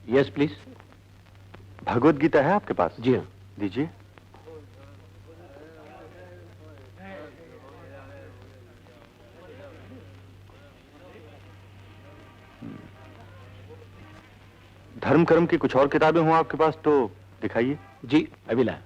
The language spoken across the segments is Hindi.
Yes please. भगवत गीता है आपके पास? जी हाँ। दीजिए। धर्म कर्म की कुछ और किताबें हो आपके पास तो दिखाइए। जी अभी लाया।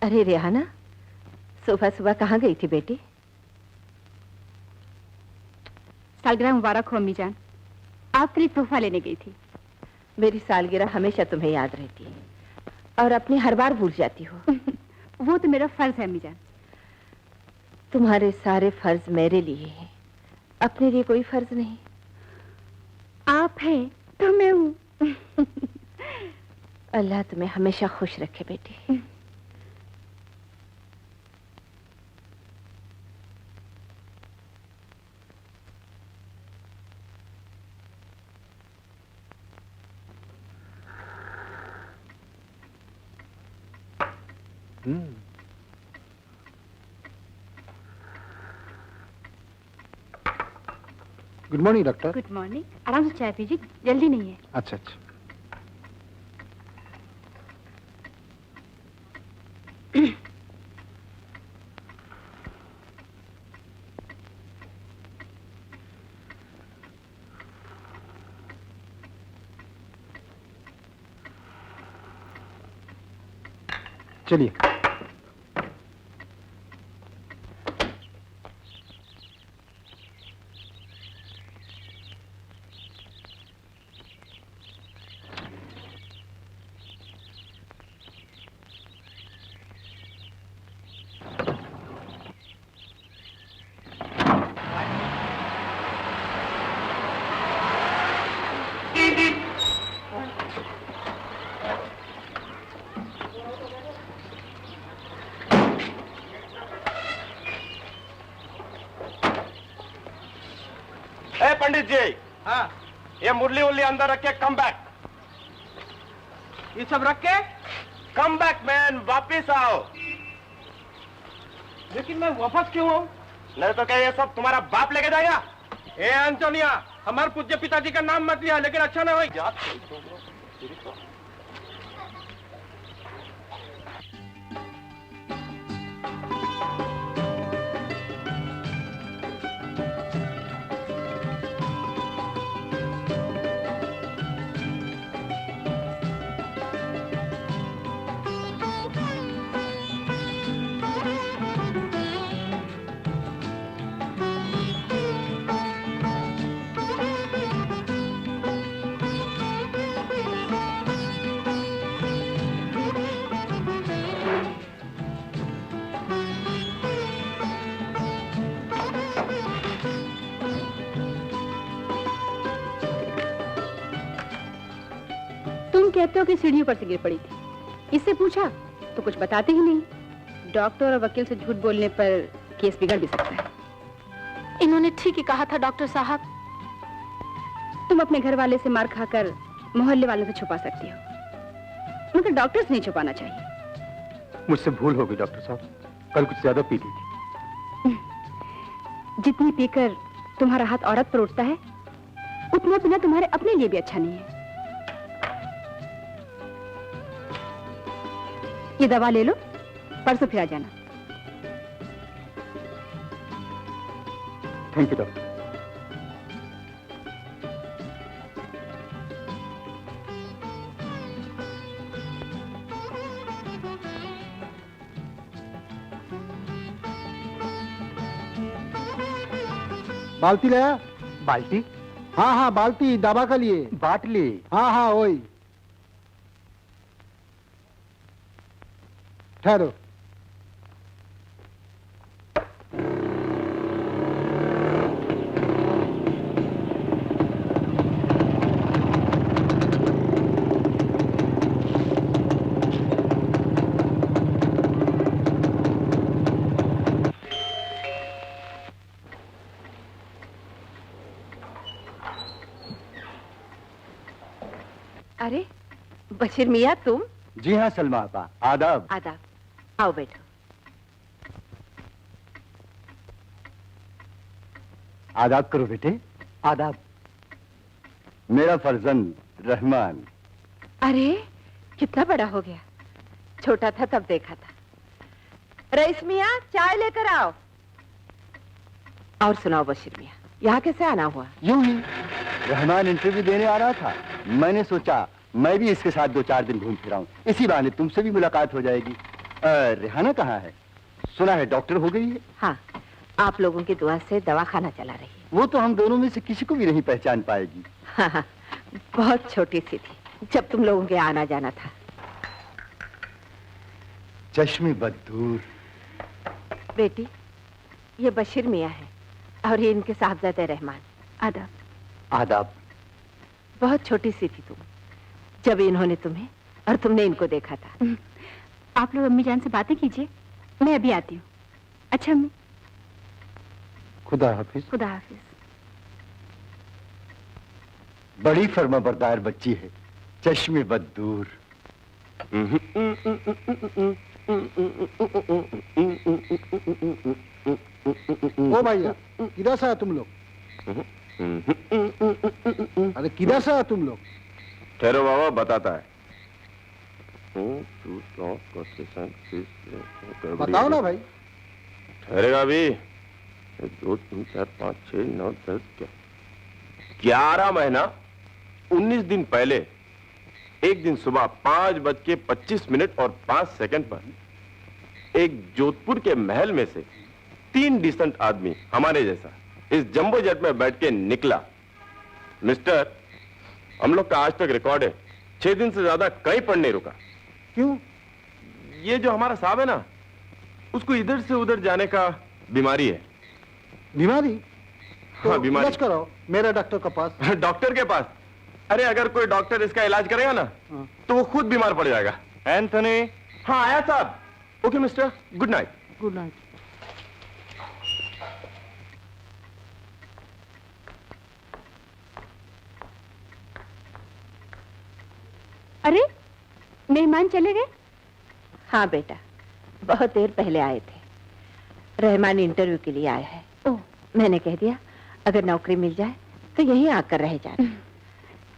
अरे रेहाना, सुबह सुबह कहाँ गई थी बेटी? सालगिरह मुबारक हो अम्मी जान। आपके लिए तोहफा लेने गई थी। मेरी सालगिरह हमेशा तुम्हें याद रहती है और अपनी हर बार भूल जाती हो। वो तो मेरा फर्ज है अम्मी जान। तुम्हारे सारे फर्ज मेरे लिए हैं, अपने लिए कोई फर्ज नहीं। आप हैं तो मैं हूँ। अल्लाह तुम्हें हमेशा खुश रखे बेटी। Good morning doctor. Good morning. आराम से चाय पीजिए, जल्दी नहीं है। अच्छा अच्छा। चलिए। पंडित जी, हाँ, ये मुरली उरली अंदर रख के कम बैक। ये सब रख के कम बैक मैन, वापिस आओ। लेकिन मैं वापस क्यों आऊं? नहीं तो क्या ये सब तुम्हारा बाप लेके जाएगा? ए एंटोनिया, हमारे पूज्य पिताजी का नाम मत लिया, लेकिन अच्छा ना हो। कहते हो कि सीढ़ियों पर से गिर पड़ी थी। इससे पूछा तो कुछ बताते ही नहीं। डॉक्टर और वकील से झूठ बोलने पर केस बिगड़ भी सकता है। इन्होंने ठीक ही कहा था डॉक्टर साहब। तुम अपने घर वाले से मार खाकर मोहल्ले वालों से छुपा सकती हो, मगर डॉक्टर से नहीं छुपाना चाहिए। मुझसे भूल हो गई डॉक्टर साहब, कल कुछ ज्यादा पी ली थी। जितनी पीकर तुम्हारा हाथ औरत पर उठता है, उतना पीना तुम्हारे अपने लिए भी अच्छा नहीं है। ये दवा ले लो, परसों फिर आ जाना। Thank you doctor. बाल्टी लाया? बाल्टी? हाँ हाँ बाल्टी दवा के लिए। बाटली? हाँ हाँ वही। ठहरो। अरे बशीर मियाँ तुम? जी हाँ सलमा आपा, आदाब। आदाब, आओ बैठो। आदाब करो बेटे, आदाब। मेरा फर्जंद रहमान। अरे कितना बड़ा हो गया, छोटा था तब देखा था। रईस मियाँ चाय लेकर आओ। और सुनाओ बशीर मियाँ, यहाँ कैसे आना हुआ? यूं ही रहमान इंटरव्यू देने आ रहा था, मैंने सोचा मैं भी इसके साथ 2-4 दिन घूम फिर आऊं, इसी बहाने तुमसे भी मुलाकात हो जाएगी। रेहाना कहाँ है? सुना है डॉक्टर हो गई है। हाँ, आप लोगों की दुआ से दवाखाना चला रही है। वो तो हम दोनों में से किसी को भी नहीं पहचान पाएगी। हाँ हाँ, बहुत छोटी सी थी जब तुम लोगों के आना जाना था। चश्मे बदूर। बेटी, ये बशीर मियाँ है और ये इनके साहबजादे रहमान। आदाब। आदाब। बहुत छोटी सी थी तुम जब इन्होंने तुम्हें और तुमने इनको देखा था। आप लोग अम्मी जान से बातें कीजिए, मैं अभी आती हूँ। अच्छा अम्मी, खुदा हाफिज। खुदा हाफिज। बड़ी फर्माबरदार बच्ची है, चश्मे बदूर। ओ भैया किधर से आए तुम लोग? अरे किधर से आए तुम लोग? ठहरो बाबा, बताता है। बताओ ना भाई। ठहरेगा अभी। 2 3 4 5 6 9 10 11 महीना 19 दिन पहले एक दिन सुबह 5:25 और 5 सेकंड पर एक जोधपुर के महल में से 3 डिसेंट आदमी हमारे जैसा इस जंबो जेट में बैठ के निकला। मिस्टर, हम लोग का आज तक रिकॉर्ड है 6 दिन से ज्यादा कहीं पर नहीं रुका। क्यों? ये जो हमारा साहब है ना, उसको इधर से उधर जाने का बीमारी है। बीमारी? तो हाँ, बीमारी। इलाज कराओ मेरे डॉक्टर के पास। डॉक्टर के पास? अरे अगर कोई डॉक्टर इसका इलाज करेगा ना तो वो खुद बीमार पड़ जाएगा। एंथनी। हाँ आया साहब। Okay mister, good night. Good night. अरे मेहमान चले गए? हाँ बेटा, बहुत देर पहले आए थे। रहमान इंटरव्यू के लिए आया है। ओह, मैंने कह दिया अगर नौकरी मिल जाए तो यहीं आकर रह जाना।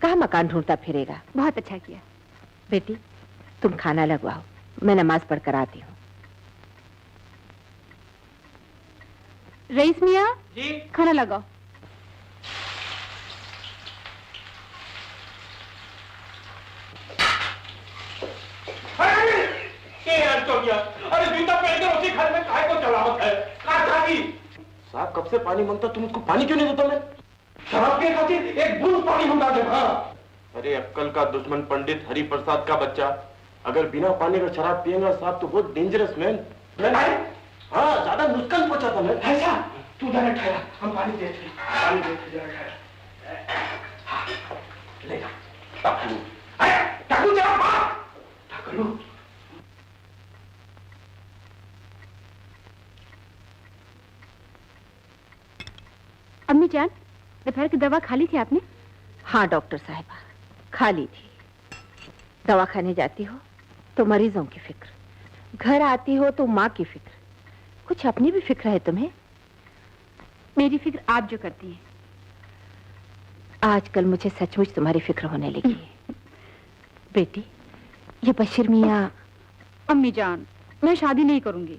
कहाँ मकान ढूंढता फिरेगा। बहुत अच्छा किया। बेटी तुम खाना लगवाओ, मैं नमाज पढ़कर आती हूँ। रईस मियाँ जी। खाना लगाओ। अरे जूता पहन कर उसी घर में काहे को चलावत है? कहाँ जागी? साहब कब से पानी मांगता, तुम उसको पानी क्यों नहीं देता? मैं शराब के खातिर एक बूंद पानी मंगा दे। हाँ। अरे अक्कल का दुश्मन पंडित हरि प्रसाद का बच्चा अगर बिना पानी का शराब पिएगा साहब तो बहुत डेंजरस मैन। हाँ, ज्यादा नुकसान पहुंचाता मैं। ऐसा तू जरा ठहरा, हम पानी देते हैं। पानी देते जरा ठहरा। हाँ, ले जा। टाकलू। अरे टाकलू जरा बात। टाकलू। अम्मी जान, दोपहर की दवा खा ली थी आपने? हाँ डॉक्टर साहिबा, खा ली थी। दवाखाने जाती हो तो मरीजों की फिक्र, घर आती हो तो माँ की फिक्र, कुछ अपनी भी फिक्र है तुम्हें? मेरी फिक्र आप जो करती हैं। आजकल मुझे सचमुच तुम्हारी फिक्र होने लगी है। बेटी, ये बशीर मियाँ। अम्मी जान, मैं शादी नहीं करूंगी।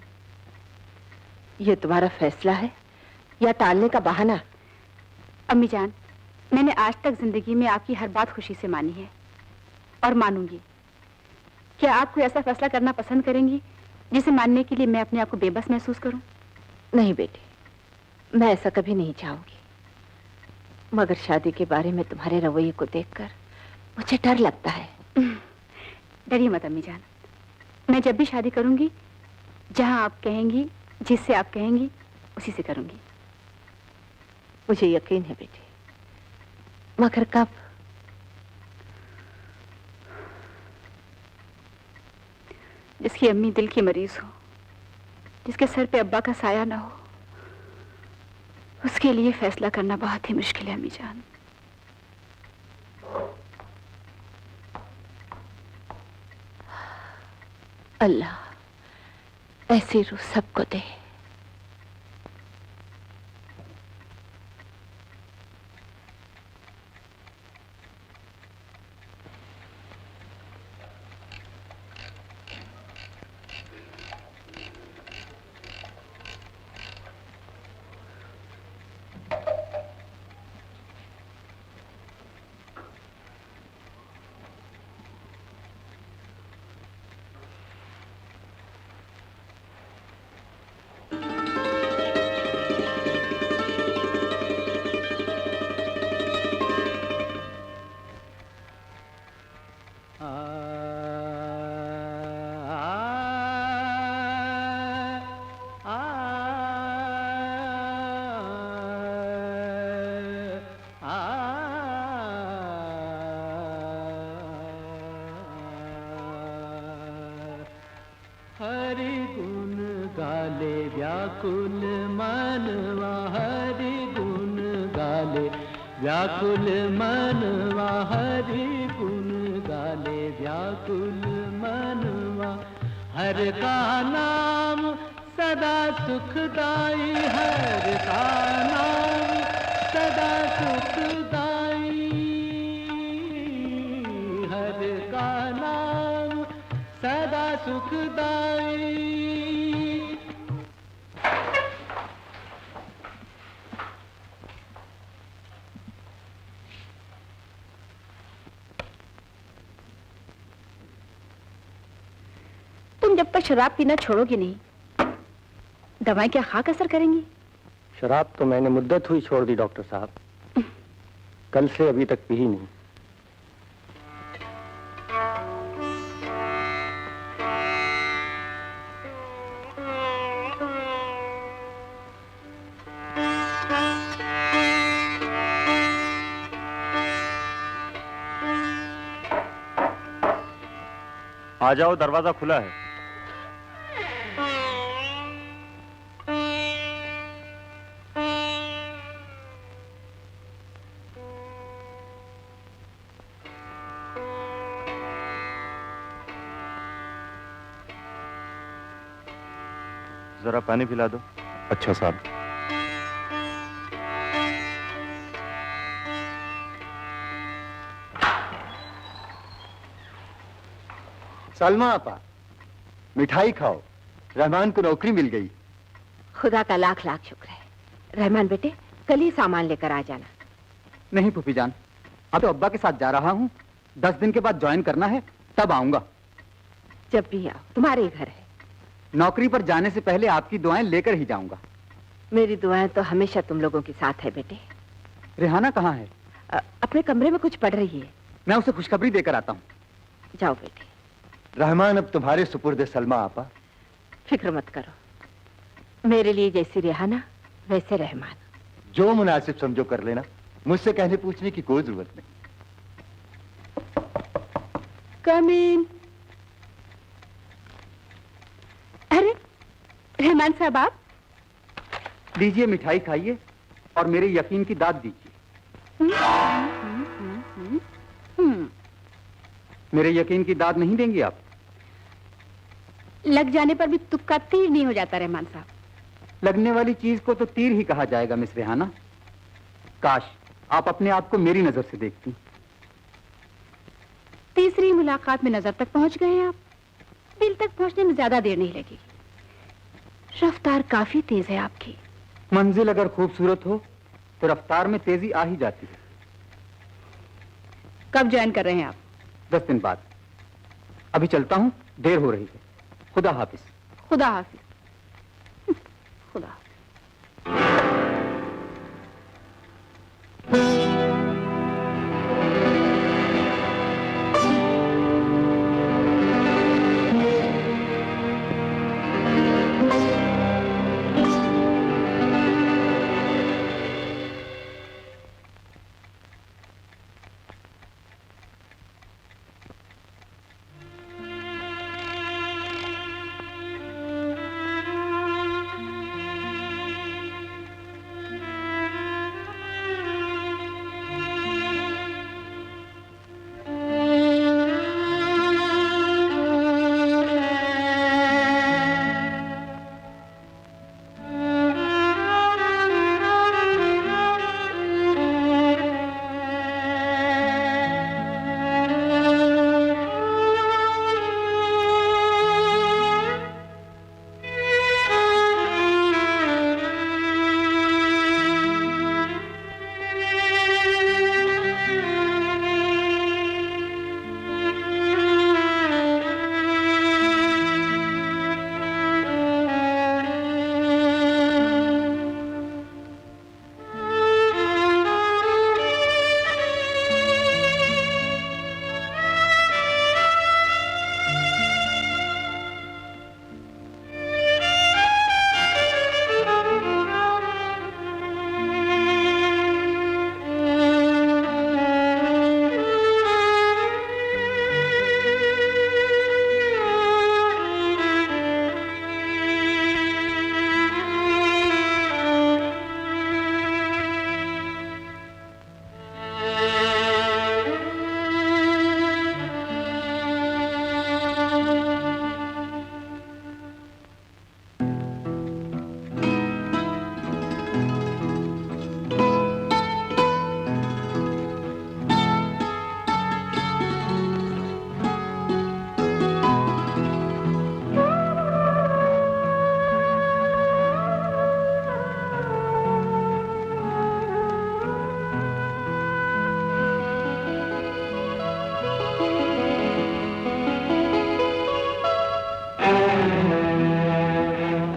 ये तुम्हारा फैसला है या टालने का बहाना? अम्मी जान, मैंने आज तक जिंदगी में आपकी हर बात खुशी से मानी है और मानूंगी। क्या आप कोई ऐसा फैसला करना पसंद करेंगी जिसे मानने के लिए मैं अपने आप को बेबस महसूस करूं? नहीं बेटे, मैं ऐसा कभी नहीं चाहूंगी, मगर शादी के बारे में तुम्हारे रवैये को देखकर मुझे डर लगता है। डरिए मत अम्मी जान, मैं जब भी शादी करूंगी जहां आप कहेंगी, जिससे आप कहेंगी उसी से करूंगी। मुझे यकीन है बेटे, मगर कब? जिसकी अम्मी दिल की मरीज हो, जिसके सर पे अब्बा का साया ना हो, उसके लिए फैसला करना बहुत ही मुश्किल है अम्मी जान। अल्लाह ऐसी रूह सबको दे। हरि गुण गाले व्याकुल मनवा, हरि गुण गाले व्याकुल मनवा, हरि गुण गाले व्याकुल मनवा। हर का नाम सदा सुखदाई, हर का नाम सदा सुखदाई, हर का नाम सदा सुखदाई। तुम जब तक शराब पीना छोड़ोगे नहीं, दवाएं क्या खाक असर करेंगी? शराब तो मैंने मुद्दत हुई छोड़ दी डॉक्टर साहब, कल से अभी तक पी ही नहीं। आ जाओ, दरवाजा खुला है। जरा पानी पिला दो। अच्छा साहब। सलमा आपा, मिठाई खाओ, रहमान को नौकरी मिल गई। खुदा का लाख लाख शुक्र है। रहमान बेटे, कल ही सामान लेकर आ जाना। नहीं फूफी जान, अब तो अब्बा के साथ जा रहा हूँ, 10 दिन के बाद ज्वाइन करना है, तब आऊंगा। जब भी आओ, तुम्हारे ही घर है। नौकरी पर जाने से पहले आपकी दुआएं लेकर ही जाऊंगा। मेरी दुआएं तो हमेशा तुम लोगों के साथ है बेटे। रेहाना कहाँ है? अपने कमरे में कुछ पढ़ रही है। मैं उसे खुशखबरी देकर आता हूँ। जाओ बेटे। रहमान अब तुम्हारे सुपुर्द है सलमा आपा। फिक्र मत करो, मेरे लिए जैसी रेहाना वैसे रहमान। जो मुनासिब समझो कर लेना, मुझसे कहने पूछने की कोई जरूरत नहीं। कम इन। अरे रहमान साहब, आप लीजिए, मिठाई खाइए और मेरे यकीन की दाद दीजिए। मेरे यकीन की दाद नहीं देंगी आप? लग जाने पर भी तुक्का तीर नहीं हो जाता रहमान साहब। लगने वाली चीज को तो तीर ही कहा जाएगा मिस रेहाना। काश आप अपने आप को मेरी नजर से देखती। तीसरी मुलाकात में नजर तक पहुंच गए हैं आप। दिल तक पहुंचने में ज्यादा देर नहीं लगेगी। रफ्तार काफी तेज है आपकी। मंजिल अगर खूबसूरत हो तो रफ्तार में तेजी आ ही जाती है। कब ज्वाइन कर रहे हैं आप? 10 दिन बाद। अभी चलता हूँ, देर हो रही है। खुदा हाफिज। खुदा हाफिज। खुदा हाफिज।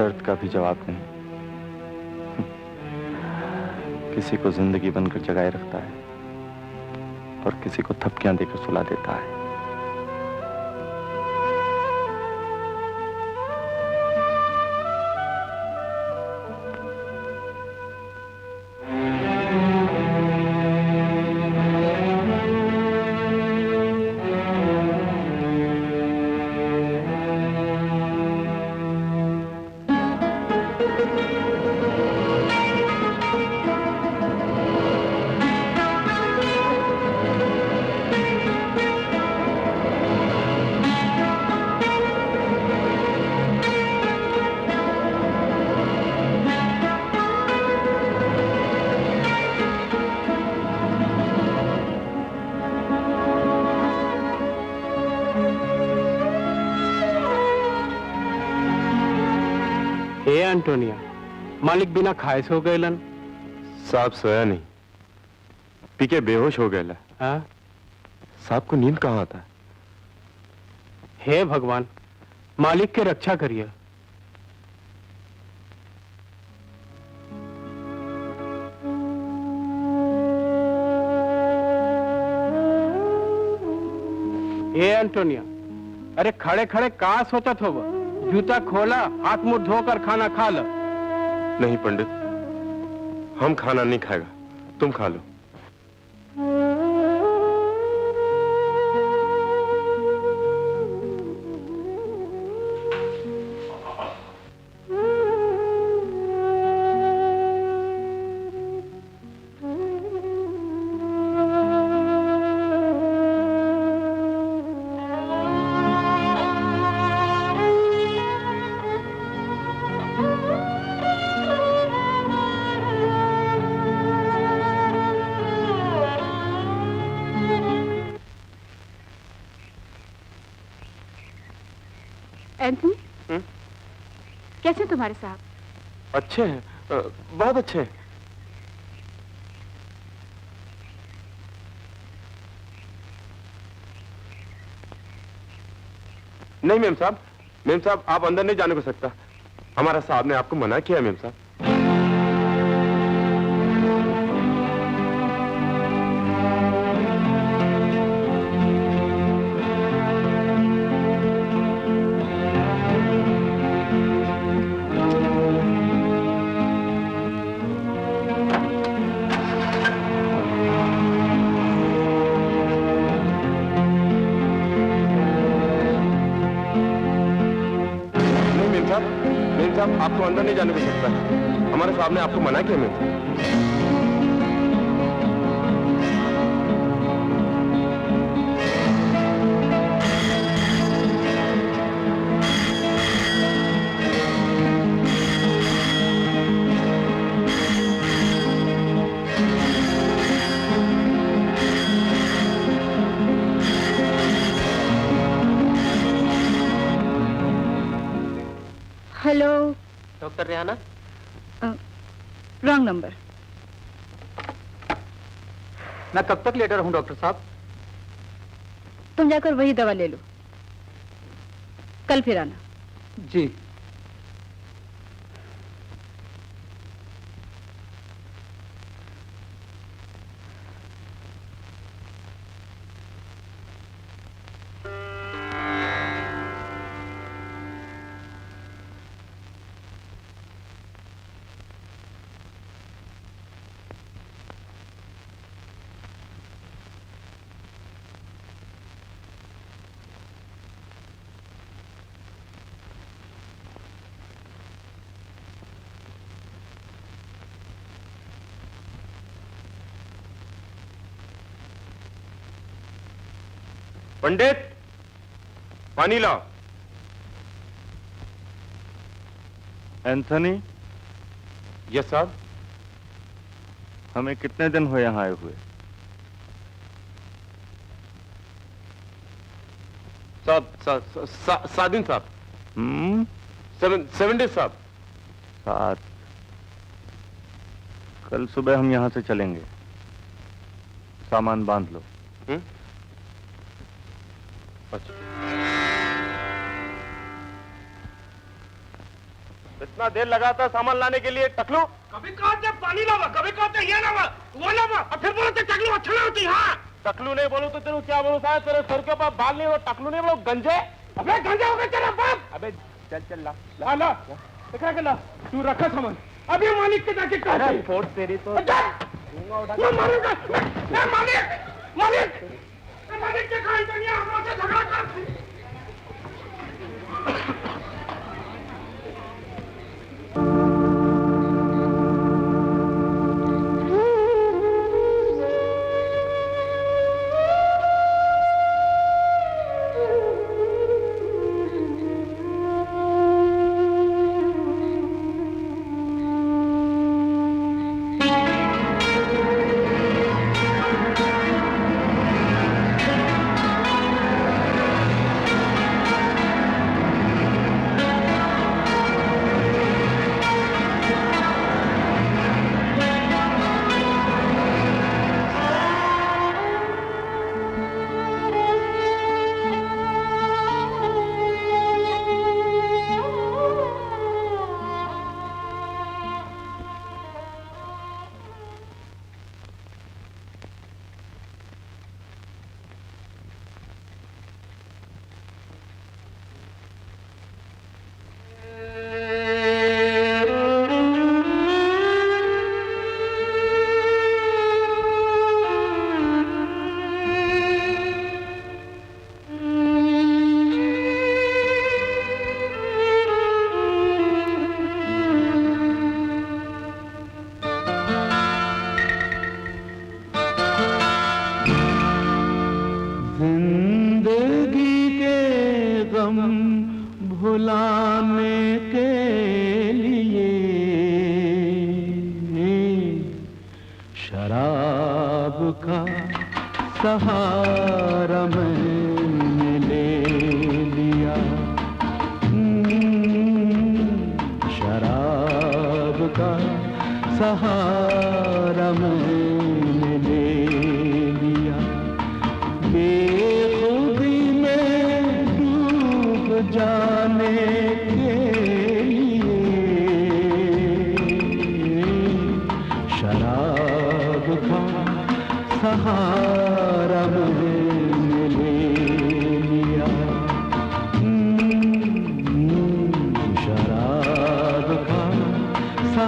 दर्द का भी जवाब नहीं। किसी को जिंदगी बनकर जगाए रखता है और किसी को थपकियां देकर सुला देता है। एंटोनिया, मालिक बिना खाए सो गए। साहब सोया नहीं, पी के बेहोश हो गया। हाँ? साहब को नींद कहाँ आता है? हे भगवान, मालिक के रक्षा करिए। ए एंटोनिया, अरे खड़े खड़े कहाँ सोचत हो? जूता खोला, हाथ मुंह धोकर खाना खा लो। नहीं पंडित, हम खाना नहीं खाएगा, तुम खा लो। एंथनी, कैसे तुम्हारे साहब? अच्छे हैं, बहुत अच्छे। नहीं मेम साहब आप अंदर नहीं जाने को सकता। हमारा साहब ने आपको मना किया मेम साहब। मेम साहब आपको अंदर नहीं जाने को सकता। हमारे साहब ने आपको मना किया मेम साहब। Hello doctor Rehana. Wrong number. मैं कब तक लेटर हूं डॉक्टर साहब? तुम जाकर वही दवा ले लो, कल फिर आना। जी। पंडित पानी लाओ। एंथनी, यस साहब। हमें कितने दिन हुए यहाँ आए हुए? सात दिन साहब। 7 डेज साहब। 7। कल सुबह हम यहाँ से चलेंगे। सामान बांध लो। अच्छा। इतना देर लगा था सामान लाने के लिए टकलू? कभी कहते पानी लावा, कभी कहते ये लावा, वो लावा, और फिर बोलते टकलू अच्छा ना होती। हाँ टकलू नहीं बोलू तो तेरे क्या बोलू साहब? तेरे सर के ऊपर बाल नहीं हो, टकलू नहीं बोलो, गंजे। अबे गंजा हो गया तेरा बाप। अबे चल चल ला ला ला दिखा के ला। तू रखा सामान, अभी मालिक के जाके कहते। फोर्स तेरी तो मैं मारूंगा। मालिक के खाई दुनिया हम लोग से झगड़ा कर। भुलाने के लिए शराब का सहारा मैंने ले लिया। शराब का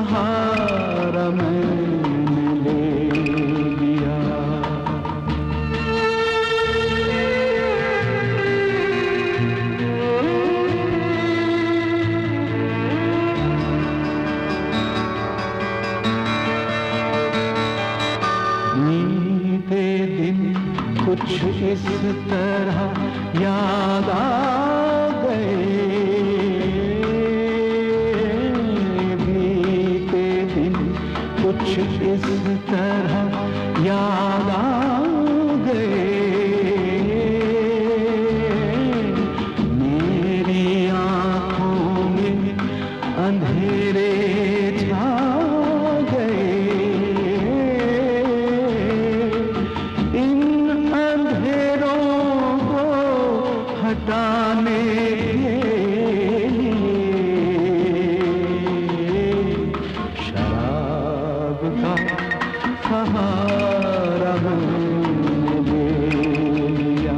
सहारा मैंने ले लिया। बीते दिन कुछ इस तरह याद आ गए, बीते दिन कुछ इस तरह याद आ गए। मेरी आंखों में अंधेरे छा गए, इन अंधेरों को हटाने के लिए शराब का सहारा मैंने ले लिया।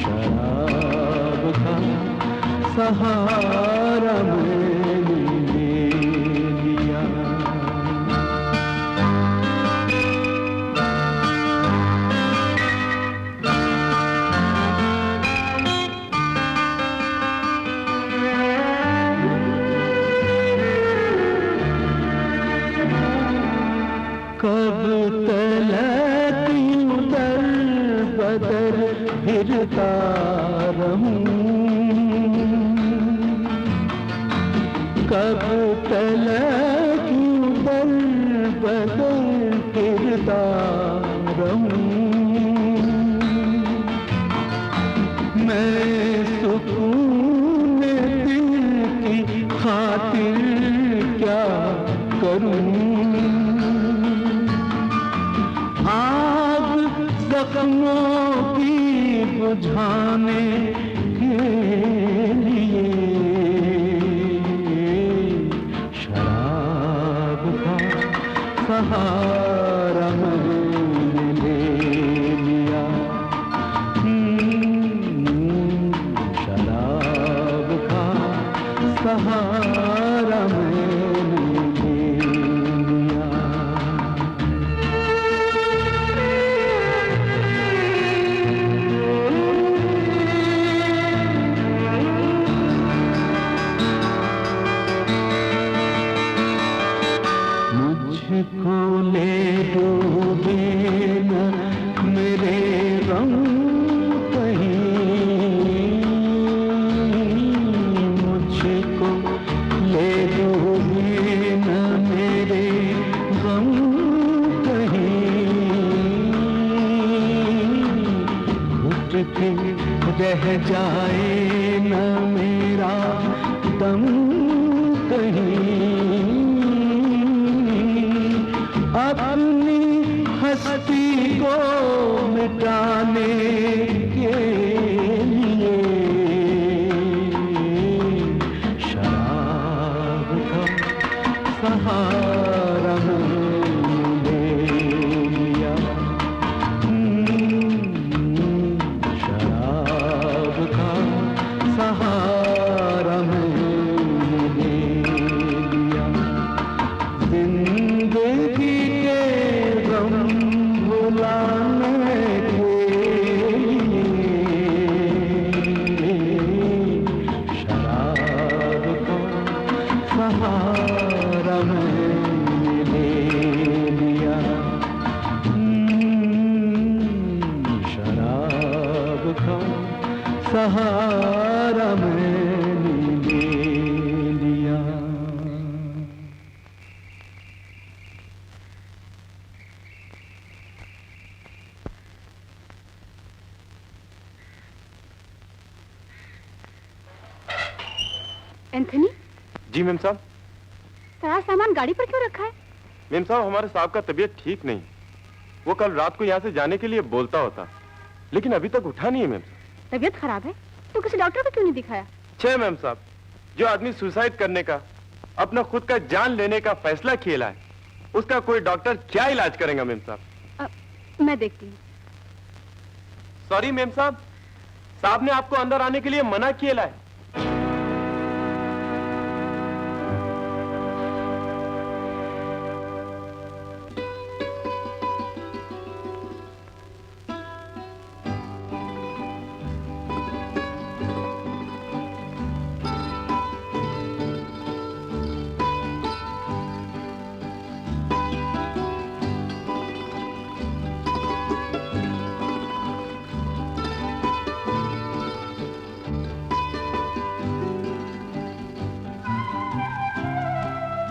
शराब का सहारा मैंने ले लिया। कब तलक यूं दर बदर फिरता रहूं, कब तलक यूं दर बदर फिरता रहूं। मैं सुकून दिल की खातिर क्या करूं, आग जख्मों की बुझाने के लिए शराब का सहारा मैंने ले लिया। शराब का सहारा मैंने ले लिया। मुझको ले डूबे न मेरे रंग कहीं, मुझको ले डूबे न मेरे गम कहीं, घुट के रह जाए न मेरा दम कहीं। अपनी हस्ती को मिटाने के लिए शराब का सहारा मैंने ले लिया। शराब का सहारा मैंने ले लिया। जिंदगी के गम भुलाने के लिए शराब का सहारा मैंने ले लिया। शराब का सहारा मैंने ले लिया। एंथनी, जी मैम साहब। सारा सामान गाड़ी पर क्यों रखा है? मैम साहब, हमारे साहब का तबीयत ठीक नहीं। वो कल रात को यहाँ से जाने के लिए बोलता होता, लेकिन अभी तक उठा नहीं है मैम साहब। तबीयत खराब है तो किसी डॉक्टर को क्यों नहीं दिखाया? छह मैम साहब, जो आदमी सुसाइड करने का, अपना खुद का जान लेने का फैसला खेला है, उसका कोई डॉक्टर क्या इलाज करेगा मैम साहब? मैं देखती हूँ। सॉरी मैम साहब ने आपको अंदर आने के लिए मना किया है।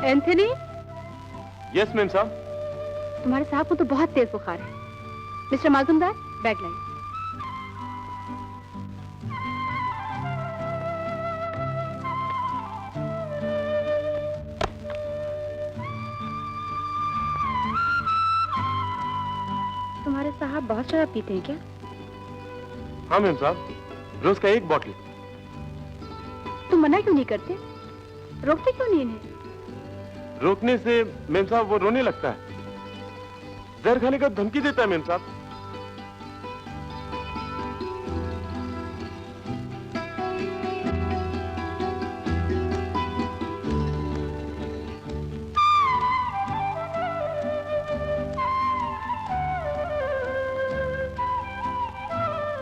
एंथनी, यस मैम साहब। तुम्हारे साहब को तो बहुत तेज बुखार है। मिस्टर माजूमदार, बैग लाइए। तुम्हारे साहब बहुत शराब पीते हैं क्या? हाँ मैम साहब, रोज का 1 बॉटल। तुम मना क्यों नहीं करते? रोकते क्यों नहीं इन्हें? रोकने से मैम साहब वो रोने लगता है, जहर खाने का धमकी देता है मैम साहब।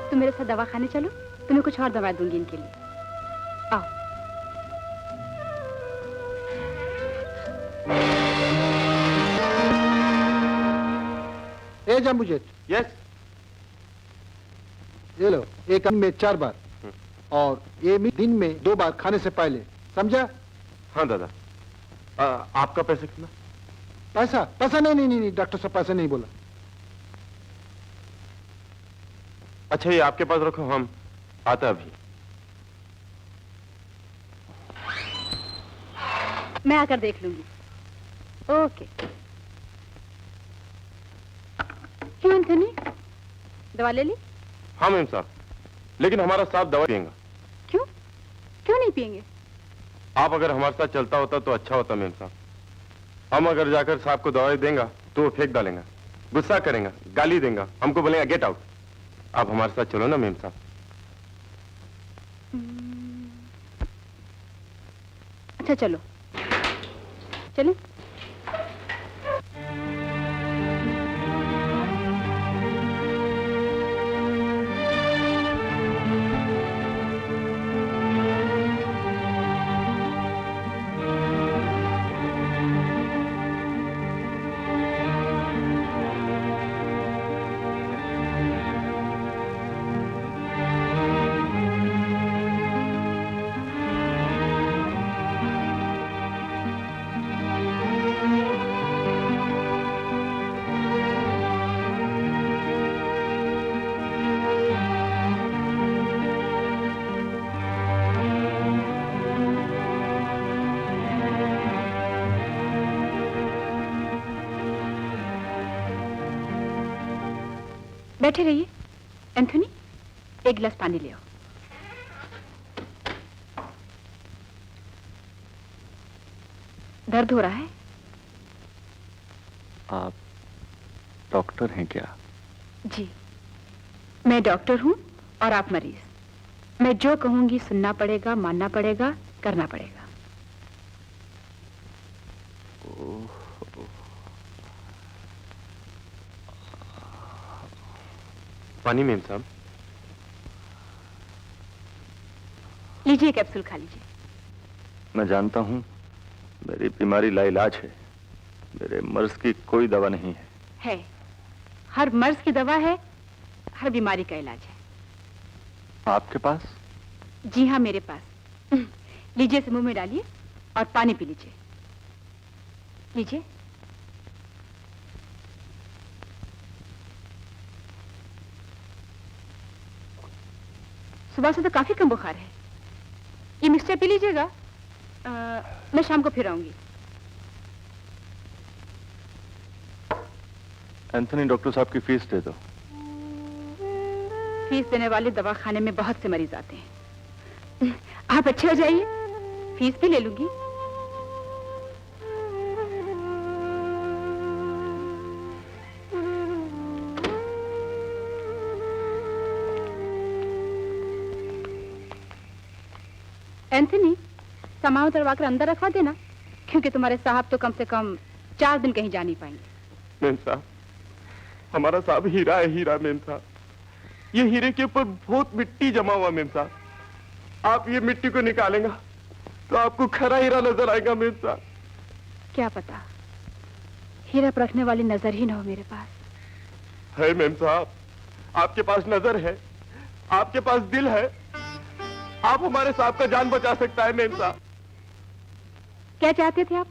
तुम मेरे साथ दवा खाने चलो, तुम्हें कुछ और दवा दूंगी इनके लिए। आओ। ए जम्बूजेट, यस। ये लो, एक दिन में 4 बार और ये भी दिन में 2 बार खाने से पहले, समझा? हाँ दादा। आपका पैसा कितना? पैसा? पैसा नहीं, डॉक्टर साहब पैसा नहीं बोला। अच्छा ये आपके पास रखो, हम आता अभी। मैं आकर देख लूंगी। ओके। क्यों एंथनी, दवा ले ली? हाँ मैम साहब, लेकिन हमारा साहब दवा पिएगा। क्यों? क्यों नहीं पिएंगे? आप अगर हमारे साथ चलता होता तो अच्छा होता मैम साहब। हम अगर जाकर साहब को दवाई देंगे तो वो फेंक डालेंगे, गुस्सा करेंगे, गाली देंगे, हमको बोलेंगे गेट आउट। आप हमारे साथ चलो ना मैम साहब। अच्छा चलो, चलें? बैठे रहिए। एंथनी, एक गिलास पानी ले आओ। दर्द हो रहा है? आप डॉक्टर हैं क्या? जी, मैं डॉक्टर हूँ और आप मरीज। मैं जो कहूंगी सुनना पड़ेगा, मानना पड़ेगा, करना पड़ेगा। पानी मैम साहब। लीजिए, कैप्सूल खा लीजिए। मैं जानता हूं मेरी बीमारी लाइलाज है, मेरे मर्ज की कोई दवा नहीं है। है, हर मर्ज की दवा है, हर बीमारी का इलाज है। आपके पास? जी हाँ, मेरे पास। लीजिए, इसे मुंह में डालिए और पानी पी लीजिए। लीजिए। सुबह से तो काफी कम बुखार है। ये मिक्सचर पी लीजिएगा, मैं शाम को फिर आऊंगी। एंथनी, डॉक्टर साहब की फीस दे दो। फीस देने वाले दवा खाने में बहुत से मरीज आते हैं। आप अच्छे हो जाइए, फीस भी ले लूंगी। एंथनी, सामान उतरवा कर अंदर रखवा देना, क्योंकि तुम्हारे साहब तो कम से कम 4 दिन कहीं जा नहीं पाएंगे। मैम साहब, हमारा साहब हीरा है, हीरा मैम साहब। ये हीरे के ऊपर बहुत मिट्टी जमा हुआ मैम साहब। आप ये मिट्टी को निकालेंगे तो आपको खरा हीरा नजर आएगा मैम साहब। क्या पता हीरा परखने वाली नजर ही ना हो मेरे पास। है मैम साहब, आपके पास नजर है, आपके पास दिल है। आप हमारे साहब का जान बचा सकता है मैम साहब। क्या चाहते थे आप?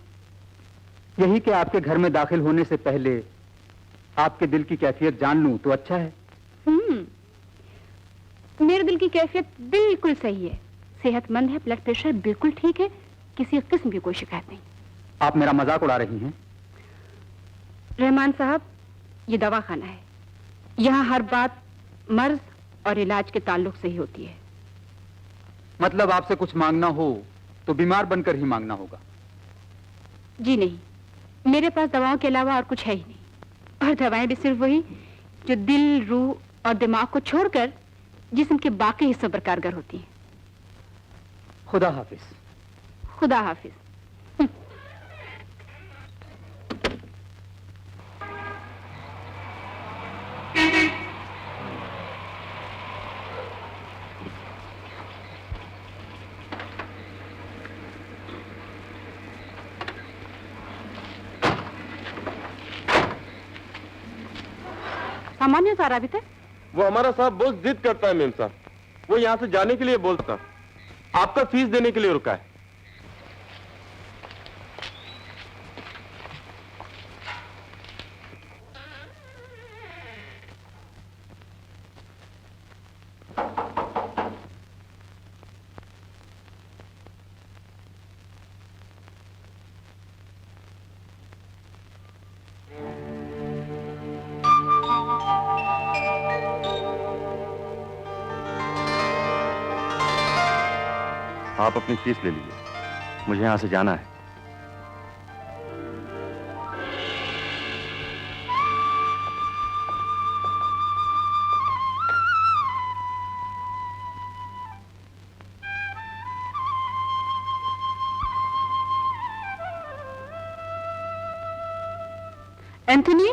यही कि आपके घर में दाखिल होने से पहले आपके दिल की कैफियत जान लूं तो अच्छा है। मेरे दिल की कैफियत बिल्कुल सही है, सेहतमंद है, ब्लड प्रेशर बिल्कुल ठीक है, किसी किस्म की कोई शिकायत नहीं। आप मेरा मजाक उड़ा रही हैं? रहमान साहब, ये दवाखाना है, यहाँ हर बात मर्ज और इलाज के ताल्लुक से ही होती है। मतलब आपसे कुछ मांगना हो तो बीमार बनकर ही मांगना होगा? जी नहीं, मेरे पास दवाओं के अलावा और कुछ है ही नहीं, और दवाएं भी सिर्फ वही जो दिल, रूह और दिमाग को छोड़कर जिस्म के बाकी हिस्सों पर कारगर होती हैं। खुदा हाफिज। खुदा हाफिज। सामान्य सारा अभी तक वो हमारा साहब बहुत जिद करता है मेम साहब, वो यहाँ से जाने के लिए बोलता, आपका फीस देने के लिए रुका है। आप अपनी फीस ले लीजिए, मुझे यहाँ से जाना है। एंथनी,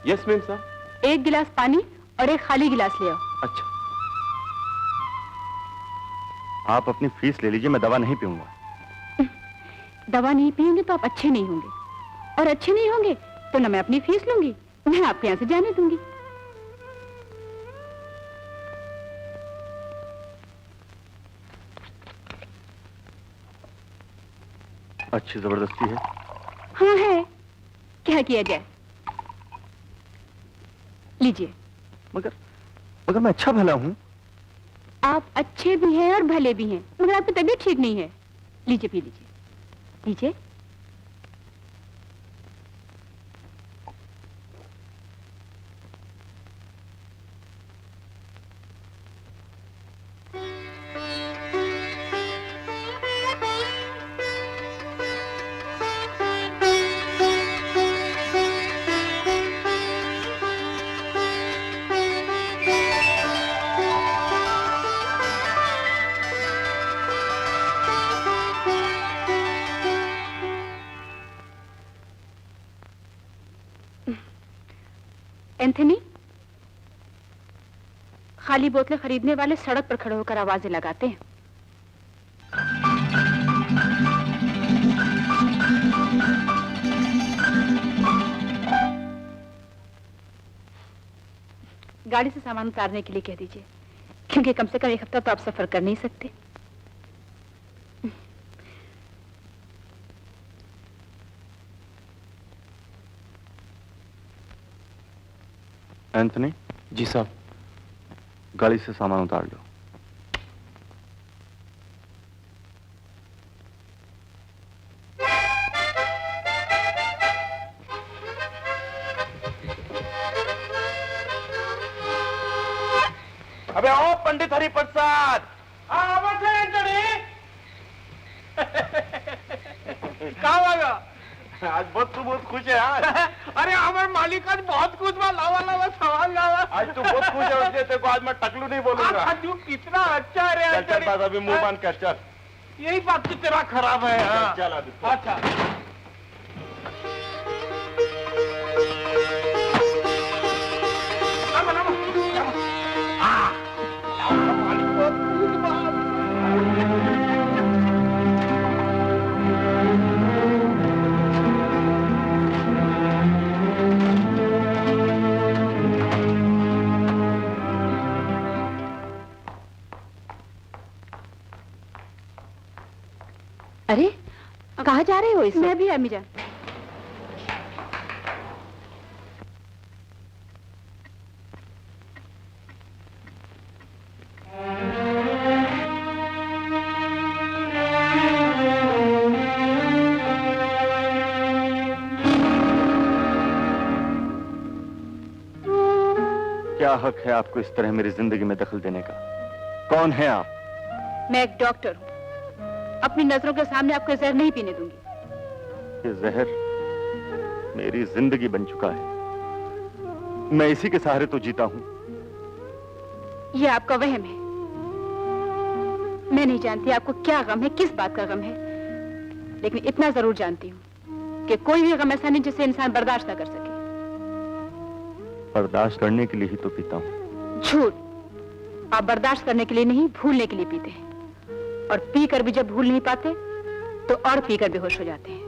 यस मैम साहब। एक गिलास पानी और एक खाली गिलास ले आओ। अच्छा। आप अपनी फीस ले लीजिए, मैं दवा नहीं पीऊंगा। दवा नहीं पिएंगे तो आप अच्छे नहीं होंगे, और अच्छे नहीं होंगे तो न मैं अपनी फीस लूंगी, मैं आपके यहाँ से जाने दूंगी। अच्छी जबरदस्ती है। हाँ है, क्या किया जाए। लीजिए। मगर मगर मैं अच्छा भला हूँ। आप अच्छे भी हैं और भले भी हैं, मगर आपकी तबीयत ठीक नहीं है। लीजिए, पी लीजिए, लीजिए। एंथनी, खाली बोतलें खरीदने वाले सड़क पर खड़े होकर आवाजें लगाते हैं। गाड़ी से सामान उतारने के लिए कह दीजिए, क्योंकि कम से कम एक हफ्ता तो आप सफर कर नहीं सकते। एंथनी। जी साहब। गाड़ी से सामान उतार लो। अबे ओ पंडित हरि प्रसाद। आज बहुत तू बहुत खुश है यार। अरे हमारे मालिक आज बहुत खुश हुआ, लावा लावा सवाल लावा। आज तू बहुत खुश है, इसलिए तेरे को आज मैं टकलू नहीं बोलूंगा। आज तू कितना अच्छा है। चल चल बस अभी मुंह बंद कर, चल। यही बात तो तेरा खराब है। हाँ। चल अभी। अच्छा। अरे कहाँ जा रहे हो? इस मैं भी अम्मी जान। क्या हक है आपको इस तरह मेरी जिंदगी में दखल देने का? कौन है आप? मैं एक डॉक्टर हूँ। अपनी नजरों के सामने आपको जहर नहीं पीने दूंगी। ये जहर मेरी जिंदगी बन चुका है। मैं इसी के सहारे तो जीता हूं। ये आपका वहम है। मैं नहीं जानती आपको क्या गम है, किस बात का गम है, लेकिन इतना जरूर जानती हूँ कि कोई भी गम ऐसा नहीं जिसे इंसान बर्दाश्त ना कर सके। बर्दाश्त करने के लिए ही तो पीता हूँ। झूठ। आप बर्दाश्त करने के लिए नहीं, भूलने के लिए पीते हैं, और पीकर भी जब भूल नहीं पाते तो और पीकर बेहोश हो जाते हैं।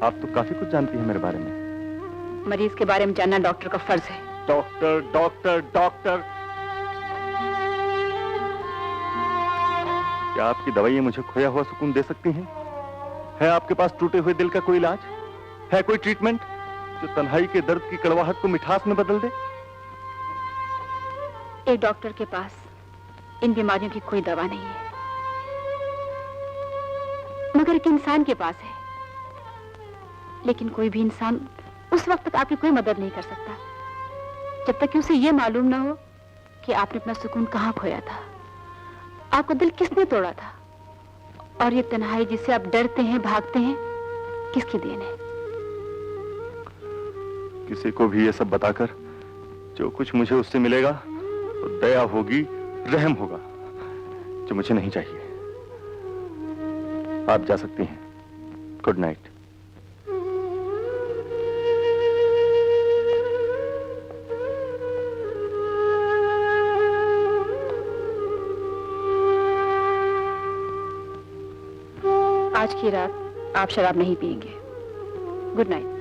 आप तो काफी कुछ जानती हैं मेरे बारे में। मरीज के बारे में जानना डॉक्टर का फर्ज है। डॉक्टर डॉक्टर डॉक्टर, क्या आपकी दवाइयां मुझे खोया हुआ सुकून दे सकती हैं? है आपके पास टूटे हुए दिल का कोई इलाज? है कोई ट्रीटमेंट जो तन्हाई के दर्द की कड़वाहट को मिठास में बदल दे? एक डॉक्टर के पास इन बीमारियों की कोई दवा नहीं है, मगर एक इंसान के पास है। लेकिन कोई भी इंसान उस वक्त तक आपकी कोई मदद नहीं कर सकता जब तक कि उसे यह मालूम ना हो कि आपने अपना सुकून कहां खोया था, आपका दिल किसने तोड़ा था, और ये तन्हाई जिससे आप डरते हैं, भागते हैं, किसकी देन है? किसी को भी ये सब बताकर जो कुछ मुझे उससे मिलेगा तो दया होगी, रहम होगा, जो मुझे नहीं चाहिए। आप जा सकती हैं। Good night. आज की रात आप शराब नहीं पिएंगे। Good night.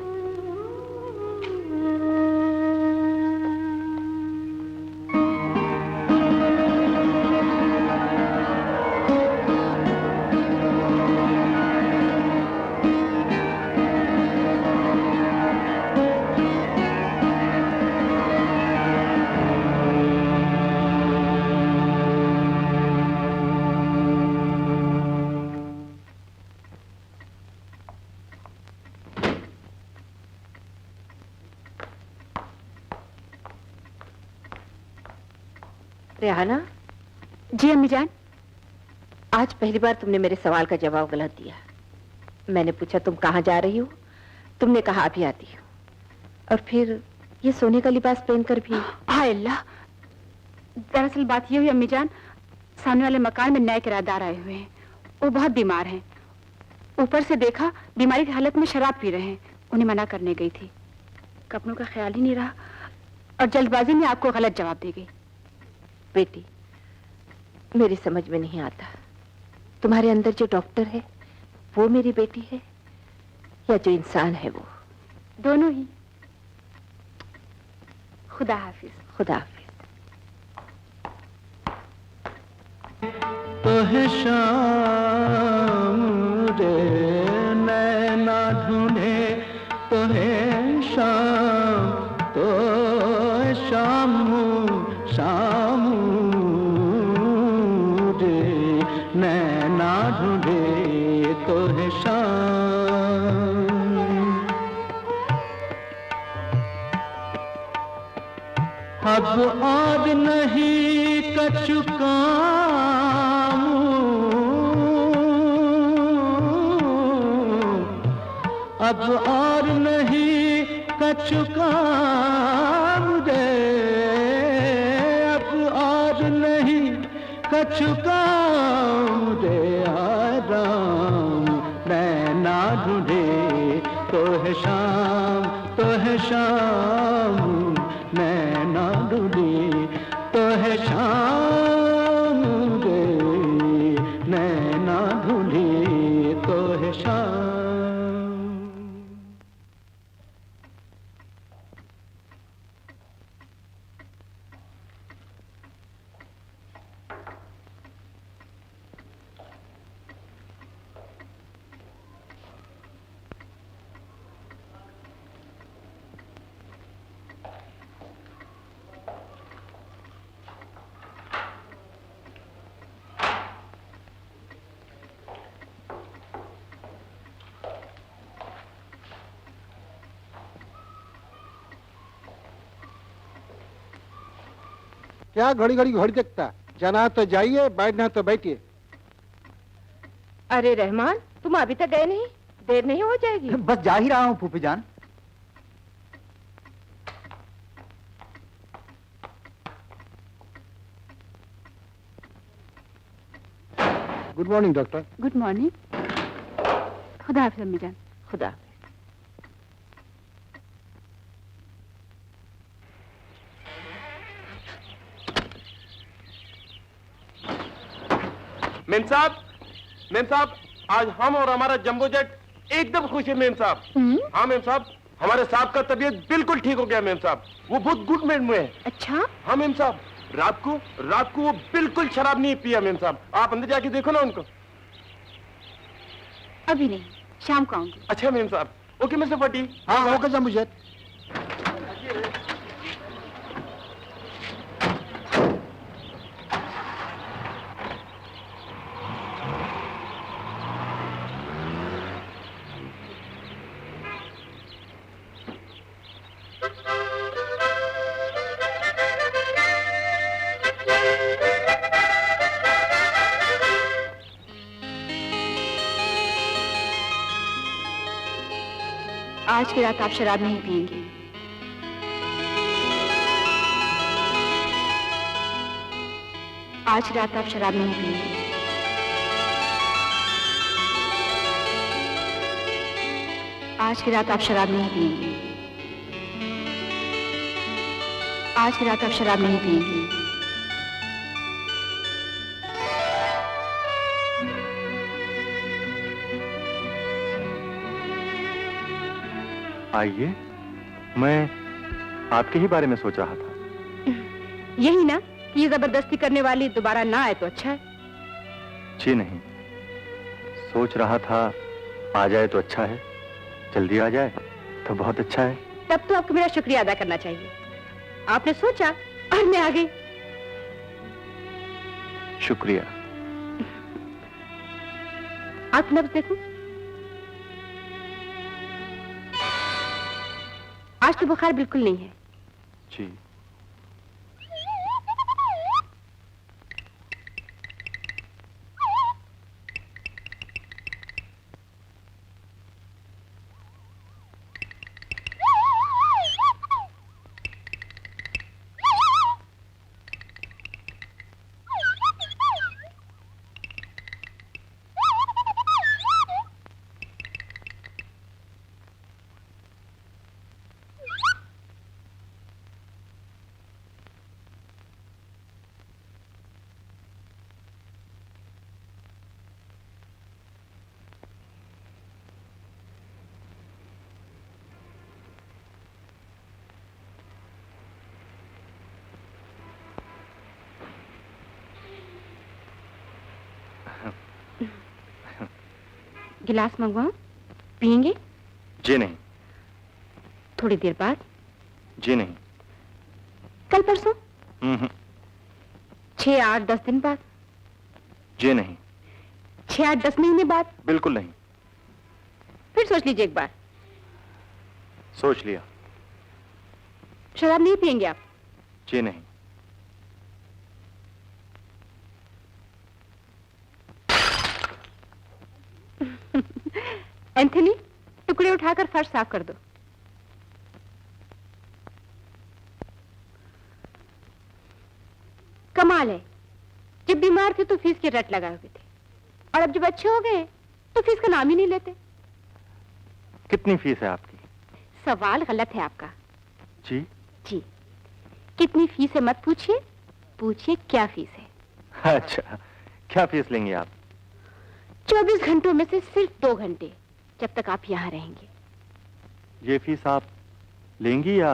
रेहाना, जी अम्मी जान। आज पहली बार तुमने मेरे सवाल का जवाब गलत दिया। मैंने पूछा तुम कहाँ जा रही हो, तुमने कहा अभी आती हो, और फिर ये सोने का लिबास पहनकर भी। हाय अल्लाह, दरअसल बात ये हुई अम्मी जान, सामने वाले मकान में नए किराएदार आए हुए हैं। वो बहुत बीमार हैं। ऊपर से देखा बीमारी की हालत में शराब पी रहे हैं। उन्हें मना करने गई थी, कपड़ों का ख्याल ही नहीं रहा और जल्दबाजी में आपको गलत जवाब दे गई। बेटी, मेरी समझ में नहीं आता, तुम्हारे अंदर जो डॉक्टर है वो मेरी बेटी है या जो इंसान है वो? दोनों ही। खुदा हाफिज। खुदा हाफिज। तो है शाम रे नैना ढूंढे, तो है शाम, तो है शाम शाम रे नैना ढूंढे, तो है शाम। अब और नहीं कछु काम, अब और नहीं कछु काम रे, अब और नहीं कछु काम रे, आराम नैना ढूंढे, तो है शाम, तो है शाम नैना ढूंढे, तो है शाम रे नैना ढूंढे, तो है शाम। क्या घड़ी घड़ी घड़ी देखता? जाना तो जाइए, बैठना तो बैठिए। अरे रहमान, तुम अभी तक गए नहीं? देर नहीं हो जाएगी? बस जा ही रहा हूँ फूफी जान। Good morning doctor. Good morning. खुदा हाफिज अम्मी जान। खुदा हाफिज। मेम साहब, आज हम और हमारा जंबो जेट एकदम खुश है मेम साहब। हाँ मेम साहब, हमारे साहब का तबीयत बिल्कुल ठीक हो गया मेम साहब। वो बहुत गुड मूड में है। अच्छा? हाँ मेम साहब, रात को वो बिल्कुल शराब नहीं पिया मेम साहब। आप अंदर जाके देखो ना उनको। अभी नहीं, शाम को आऊंगी। अच्छा मेम साहब। ओके मिस्टर फटी। हाँ ओके जंबो जेट। आज की रात आप शराब नहीं पिएंगे। आज की रात आप शराब नहीं पिएंगे। आज की रात आप शराब नहीं पिएंगे। आज की रात आप शराब नहीं पिएंगे। आइए, मैं आपके ही बारे में सोच रहा था। यही ना, ये जबरदस्ती करने वाली दोबारा ना आए तो अच्छा है। जी नहीं, सोच रहा था आ जाए तो अच्छा है, जल्दी आ जाए तो बहुत अच्छा है। तब तो आपको मेरा शुक्रिया अदा करना चाहिए। आपने सोचा और मैं आ गई। शुक्रिया। आप नब्ज देखो। आज तो बुखार बिल्कुल नहीं है। जी। गिलास मंगवाऊं? पिएंगे? जी नहीं। थोड़ी देर बाद? जी नहीं। कल परसों? 6, 8, 10 दिन बाद? जी नहीं। 6, 8, 10 महीने बाद? बिल्कुल नहीं। फिर सोच लीजिए एक बार। सोच लिया। शराब नहीं पिएंगे आप? जी नहीं। एंथनी, टुकड़े उठाकर फर्श साफ कर दो। कमाल है, जब बीमार थे तो फीस की रट लगाए हुए थे, और अब जब अच्छे हो गए तो फीस का नाम ही नहीं लेते। कितनी फीस है आपकी? सवाल गलत है आपका। जी? जी, कितनी फीस है मत पूछिए, पूछिए क्या फीस है। अच्छा, क्या फीस लेंगे आप? 24 घंटों में से सिर्फ 2 घंटे, जब तक आप यहाँ रहेंगे। ये फीस आप लेंगी या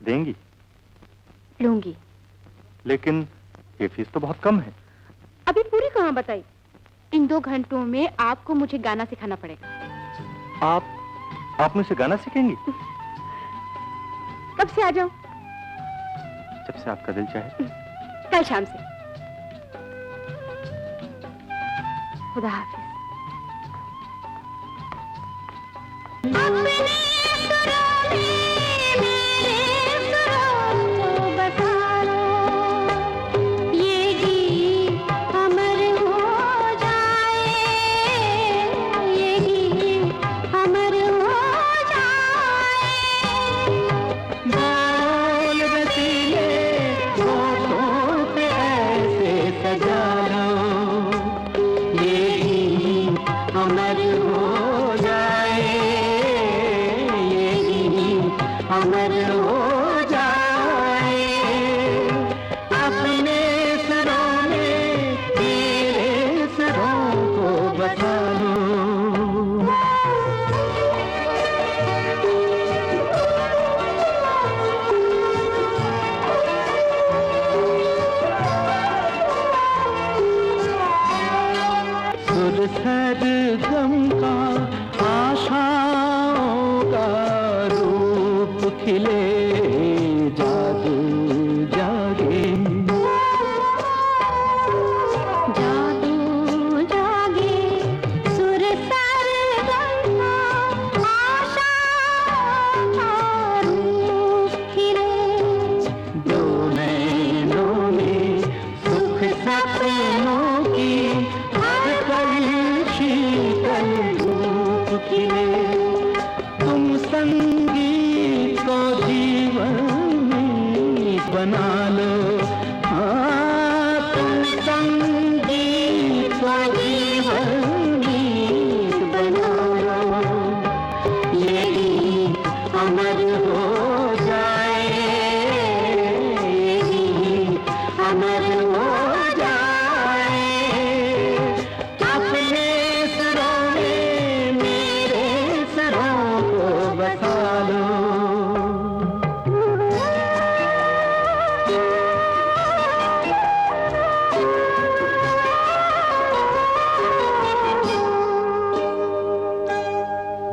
देंगी? लूंगी। लेकिन ये फीस तो बहुत कम है। अभी पूरी कहाँ बताई? इन 2 घंटों में आपको मुझे गाना सिखाना पड़ेगा। आप मुझसे गाना सीखेंगी? कब से आ जाऊं? जब से आपका दिल चाहे। कल शाम से। खुदा हाफिज। सरगम का आशाओं का रूप खिले जादू जागे जादू जागे सुर सरगम का आशा का रूप खिले दो नैनों में सुख सपनों की हर पल शीतल धूप खिले तुम संगीत को जीवन बना लो हाँ तुम संगीत को जीवन बना लो ये गीत अमर हो जाए ये गीत अमर हो जाए अपने सुरों में मेरे सुरों को बसा लो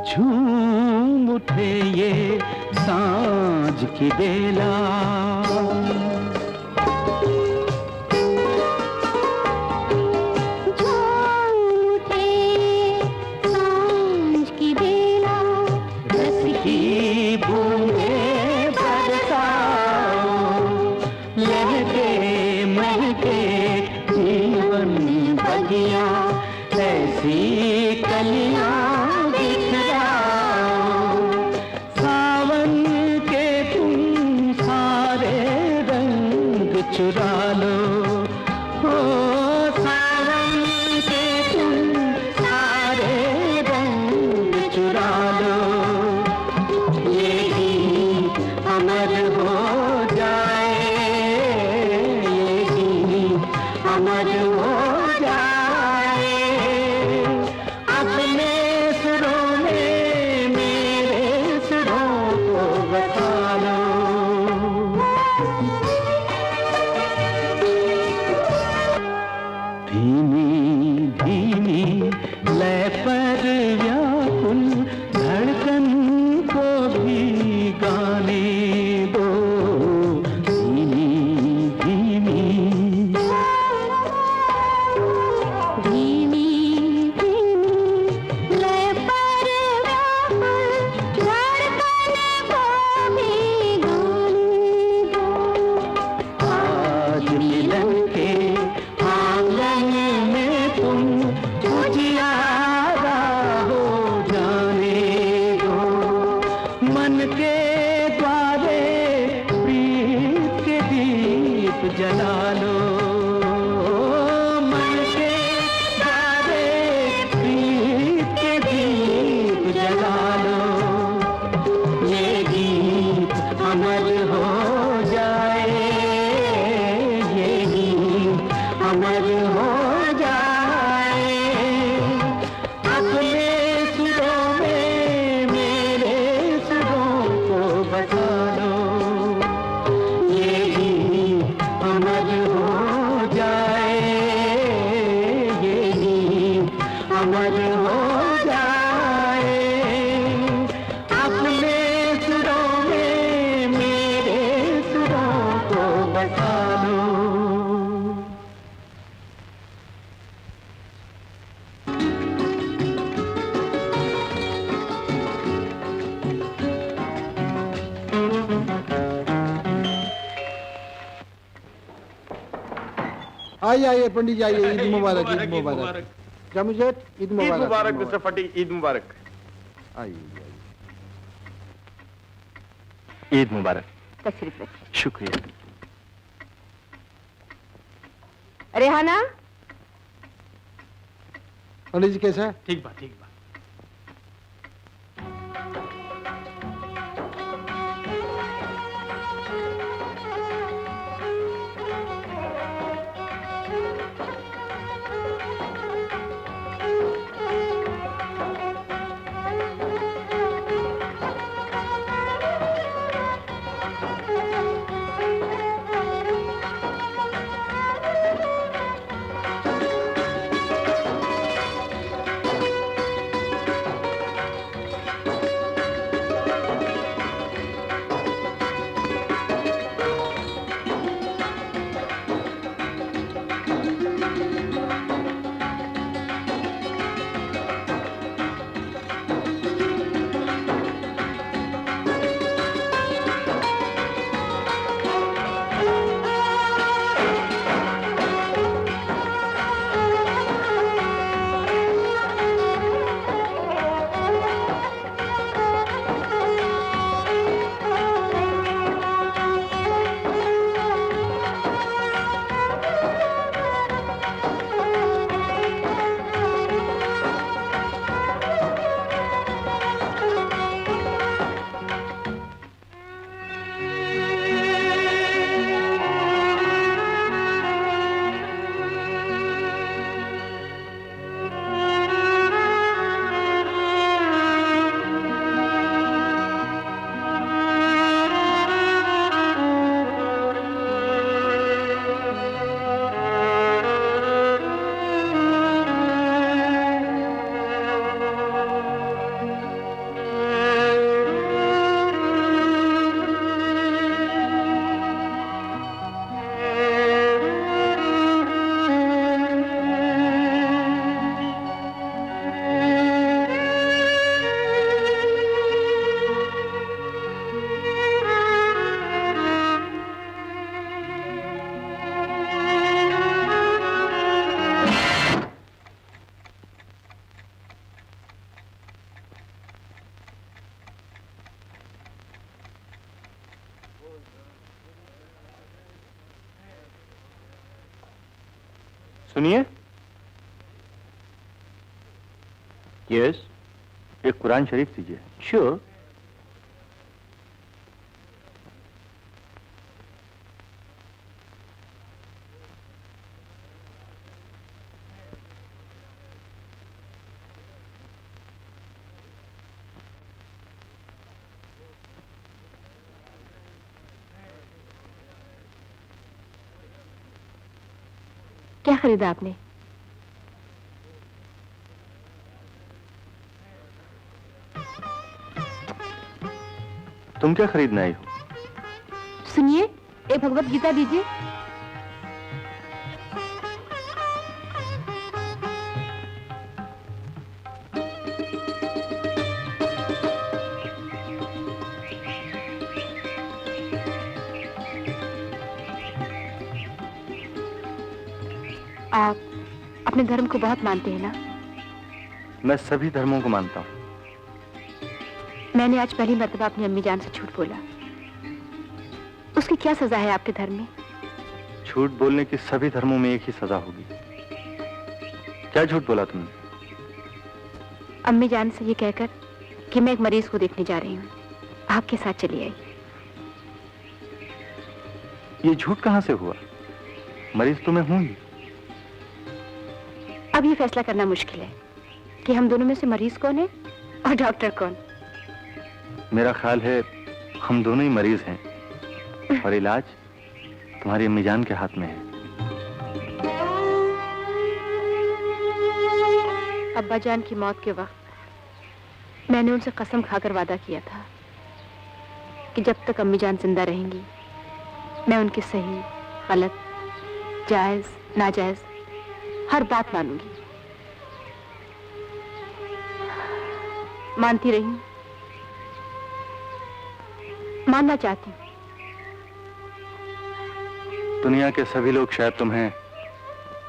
झूम उठे ये सांझ की बेला झूठे सांझ की बेला रस की बूंदें बरसाओ लहके महके जीवन बगिया ऐसी कलियां बिखराओ सावन के तुम सारे रंग चुरा लो हो सावन के तुम सारे रंग चुरा लो ये गीत अमर हो जाए ये गीत अमर हो जाए अपने सुरों में मेरे सुरों को बता लो धीमी धीमी लय पर व्याकुल धड़कन को भी गाने दो धीमी धीमी धीमी धीमी लय पर व्याकुल धड़कन को भी गाने दो आज मिलन के आंगन में तुम उजियारा हो जाने दो मन के द्वारे प्रीत के दीप जला लो मन के द्वारे प्रीत के दीप जला लो ये गीत अमर हो जाए ये गीत अमर हो जाए अपने सुरों में मेरे सुरों को बसा लो ये गीत अमर हो जाए ये गीत अमर हो जाए अपने सुरों में मेरे सुरों को बसा लो आइए आइए पंडित जी आइए ईद मुबारक ईद मुबारक क्या मुझे ईद मुबारक ईद मुबारक मिस्टर फटी ईद मुबारक आइए ईद मुबारक। तशरीफ रखिए। शुक्रिया। रेहाना पंडित जी कैसा है ठीक बात ठीक बात। सुनिए। यस, एक कुरान शरीफ दीजिए। श्योर। क्या खरीदा आपने? तुम क्या खरीदने आई हो? सुनिए, एक भगवत गीता दीजिए। आप अपने धर्म को बहुत मानते हैं ना? मैं सभी धर्मों को मानता हूँ। मैंने आज पहली मर्तबा अपनी अम्मी जान से झूठ बोला। उसकी क्या सजा है आपके धर्म में? झूठ बोलने की सभी धर्मों में एक ही सजा होगी। क्या झूठ बोला तुमने? अम्मी जान से ये कहकर कि मैं एक मरीज को देखने जा रही हूँ, आपके साथ चली आई। ये झूठ कहाँ से हुआ? मरीज तो मैं हूं ही। अब ये फैसला करना मुश्किल है कि हम दोनों में से मरीज कौन है और डॉक्टर कौन। मेरा ख्याल है हम दोनों ही मरीज हैं और इलाज तुम्हारी अम्मी जान के हाथ में है। अब्बा जान की मौत के वक्त मैंने उनसे कसम खाकर वादा किया था कि जब तक अम्मी जान जिंदा रहेंगी मैं उनकी सही, गलत, जायज, नाजायज हर बात मानूंगी। मानती रही हूं, मानना चाहती हूं। दुनिया के सभी लोग शायद तुम्हें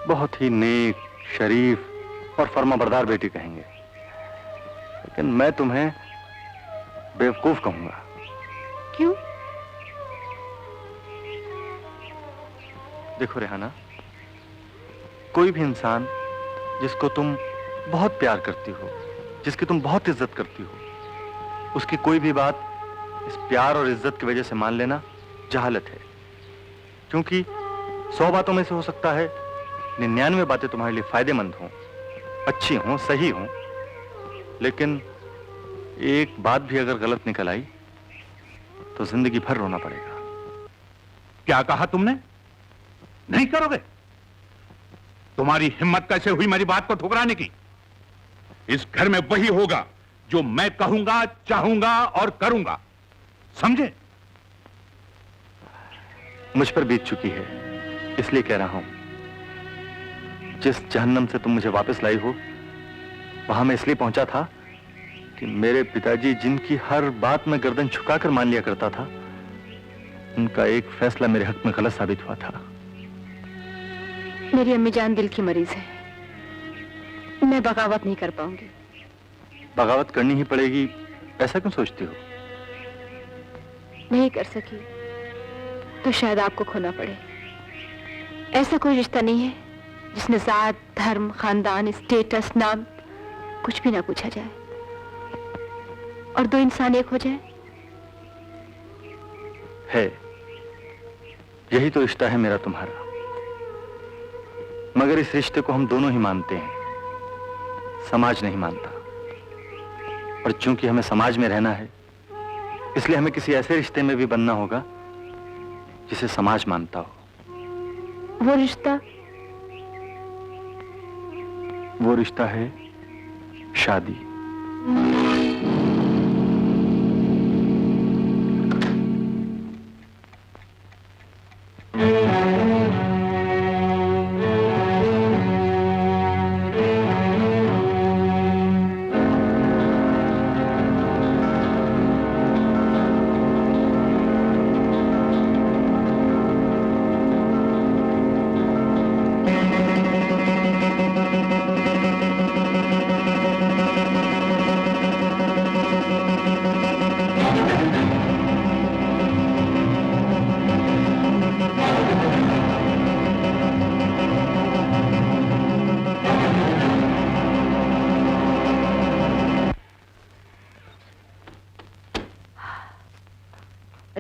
बहुत ही नेक, शरीफ और फर्माबरदार बेटी कहेंगे, लेकिन मैं तुम्हें बेवकूफ कहूंगा। क्यों? देखो रेहाना, कोई भी इंसान जिसको तुम बहुत प्यार करती हो, जिसकी तुम बहुत इज्जत करती हो, उसकी कोई भी बात इस प्यार और इज्जत की वजह से मान लेना जहालत है। क्योंकि 100 बातों में से हो सकता है 99 बातें तुम्हारे लिए फायदेमंद हों, अच्छी हों, सही हों, लेकिन एक बात भी अगर गलत निकल आई तो जिंदगी भर रोना पड़ेगा। क्या कहा तुमने? नहीं करोगे? तुम्हारी हिम्मत कैसे हुई मेरी बात को ठुकराने की? इस घर में वही होगा जो मैं कहूंगा, चाहूंगा और करूंगा, समझे? मुझ पर बीत चुकी है, इसलिए कह रहा हूं। जिस जहन्नम से तुम मुझे वापस लाई हो, वहां मैं इसलिए पहुंचा था कि मेरे पिताजी, जिनकी हर बात में गर्दन झुकाकर मान लिया करता था, उनका एक फैसला मेरे हक में गलत साबित हुआ था। मेरी अम्मी जान दिल की मरीज है, मैं बगावत नहीं कर पाऊंगी। बगावत करनी ही पड़ेगी, ऐसा क्यों सोचती हो? नहीं कर सकी तो शायद आपको खोना पड़े। ऐसा कोई रिश्ता नहीं है जिसमें जात, धर्म, खानदान, स्टेटस, नाम कुछ भी ना पूछा जाए और दो इंसान एक हो जाए। है, यही तो रिश्ता है मेरा तुम्हारा। मगर इस रिश्ते को हम दोनों ही मानते हैं, समाज नहीं मानता। और चूंकि हमें समाज में रहना है, इसलिए हमें किसी ऐसे रिश्ते में भी बनना होगा जिसे समाज मानता हो। वो रिश्ता है शादी।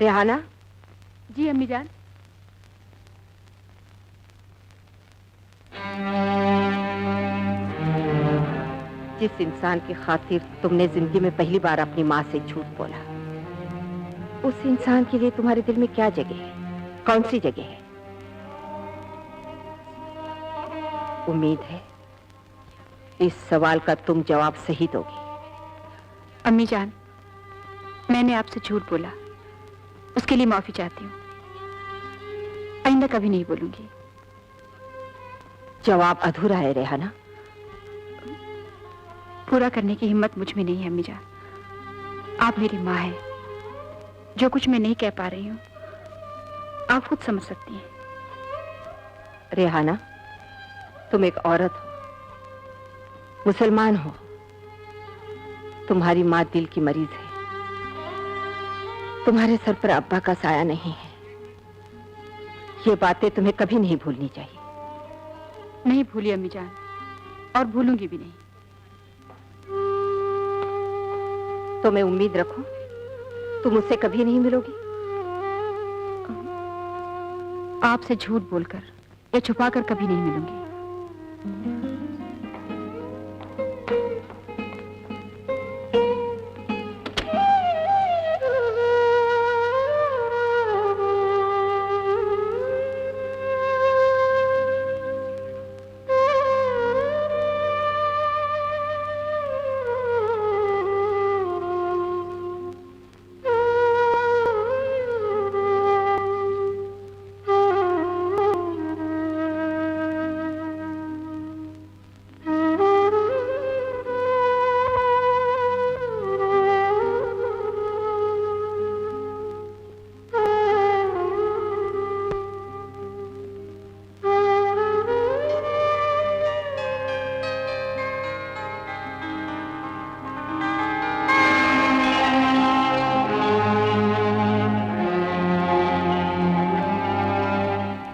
रेहाना, जी अम्मी जान। जिस इंसान की खातिर तुमने जिंदगी में पहली बार अपनी माँ से झूठ बोला, उस इंसान के लिए तुम्हारे दिल में क्या जगह है? कौन सी जगह है? उम्मीद है इस सवाल का तुम जवाब सही दोगी। अम्मी जान, मैंने आपसे झूठ बोला, उसके लिए माफी चाहती हूँ। आइंदा कभी नहीं बोलूंगी। जवाब अधूरा है रेहाना। पूरा करने की हिम्मत मुझ में नहीं है अम्मी जान। आप मेरी माँ हैं। जो कुछ मैं नहीं कह पा रही हूँ आप खुद समझ सकती हैं। रेहाना, तुम एक औरत हो, मुसलमान हो, तुम्हारी माँ दिल की मरीज है, तुम्हारे सर पर अब्बा का साया नहीं है। ये बातें तुम्हें कभी नहीं भूलनी चाहिए। नहीं भूली अम्मी जान, और भूलूंगी भी नहीं। तो मैं उम्मीद रखूं तुम मुझसे कभी नहीं मिलोगी? आपसे झूठ बोलकर या छुपाकर कभी नहीं मिलूंगी।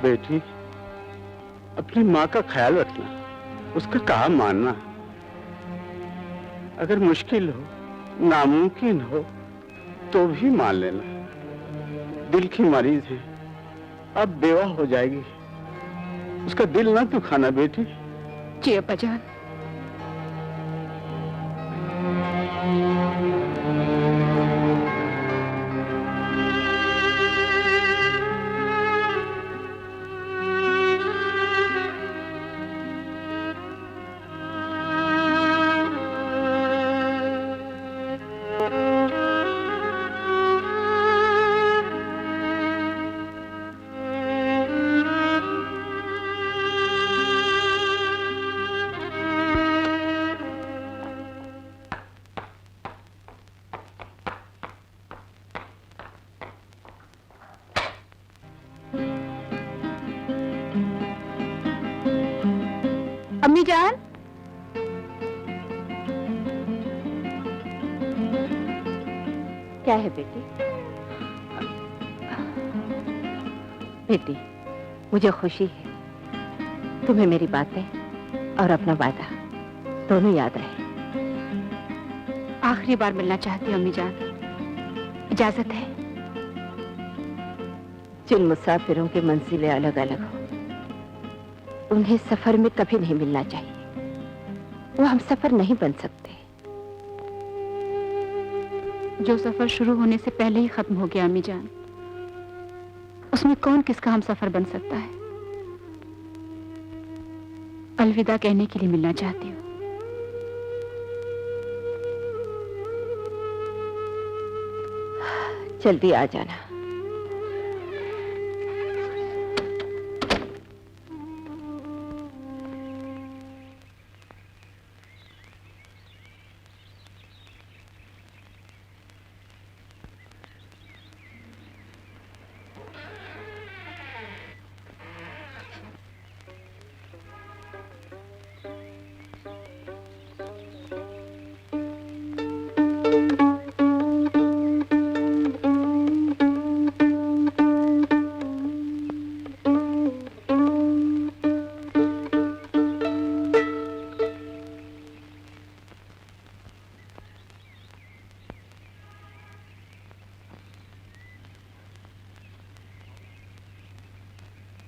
बेटी, अपनी माँ का ख्याल रखना, उसका कहा मानना। अगर मुश्किल हो, नामुमकिन हो, तो भी मान लेना। दिल की मरीज है, अब बेवा हो जाएगी। उसका दिल ना दुखाना बेटी। जी अब्बा जान। अम्मी जान, क्या है बेटी? बेटी, मुझे खुशी है तुम्हें मेरी बातें और अपना वादा दोनों याद रहे। आखिरी बार मिलना चाहती हूँ अम्मी जान, इजाजत है? जिन मुसाफिरों की मंजिलें अलग अलग हो, उन्हें सफर में कभी नहीं मिलना चाहिए। वो हम सफर नहीं बन सकते। जो सफर शुरू होने से पहले ही खत्म हो गया अम्मी जान, उसमें कौन किसका हम सफर बन सकता है? अलविदा कहने के लिए मिलना चाहती हूँ। जल्दी आ जाना।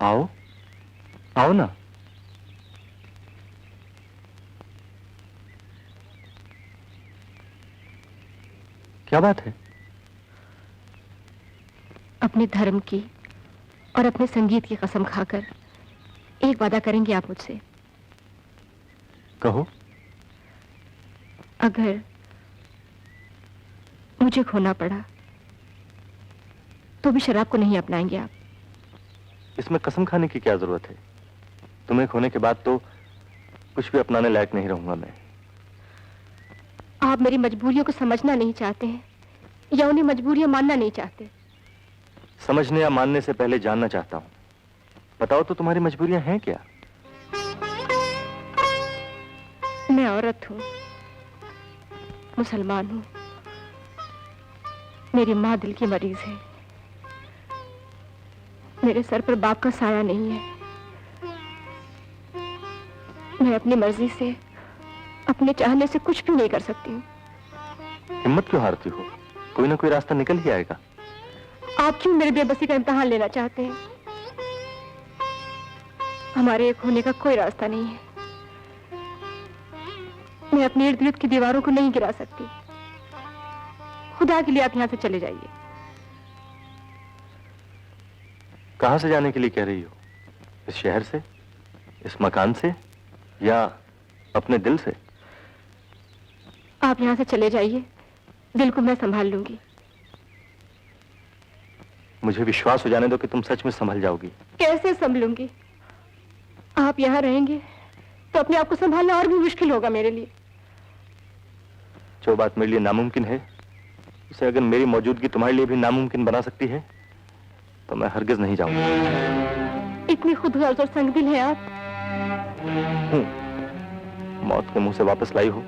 आओ, आओ ना। क्या बात है? अपने धर्म की और अपने संगीत की कसम खाकर एक वादा करेंगे आप मुझसे? कहो। अगर मुझे खोना पड़ा तो भी शराब को नहीं अपनाएंगे आप? इसमें कसम खाने की क्या जरूरत है? तुम्हें खोने के बाद तो कुछ भी अपनाने लायक नहीं रहूंगा मैं। आप मेरी मजबूरियों को समझना नहीं चाहते हैं या उन्हें मजबूरियां मानना नहीं चाहते? समझने या मानने से पहले जानना चाहता हूं। बताओ तो तुम्हारी मजबूरियां हैं क्या? मैं औरत हूं, मुसलमान हूं, मेरी माँ दिल की मरीज है, मेरे सर पर बाप का साया नहीं है, मैं अपनी मर्जी से अपने चाहने से कुछ भी नहीं कर सकती हूँ। हिम्मत क्यों हारती हो? कोई ना कोई रास्ता निकल ही आएगा। आप क्यों मेरी बेबसी का इम्तिहान लेना चाहते हैं? हमारे एक होने का कोई रास्ता नहीं है। मैं अपने इर्द गिर्द की दीवारों को नहीं गिरा सकती। खुदा के लिए आप यहां से चले जाइए। कहां से जाने के लिए कह रही हो? इस शहर से, इस मकान से, या अपने दिल से? आप यहां से चले जाइए, दिल को मैं संभाल लूंगी। मुझे विश्वास हो जाने दो कि तुम सच में संभल जाओगी। कैसे संभलूंगी? आप यहां रहेंगे तो अपने आप को संभालना और भी मुश्किल होगा मेरे लिए। जो बात मेरे लिए नामुमकिन है उसे अगर मेरी मौजूदगी तुम्हारे लिए भी नामुमकिन बना सकती है तो मैं हरगिज नहीं जाऊंगा। इतनी खुदगर्ज और संगदिल है आप। मौत के मुंह से वापस लाई हो।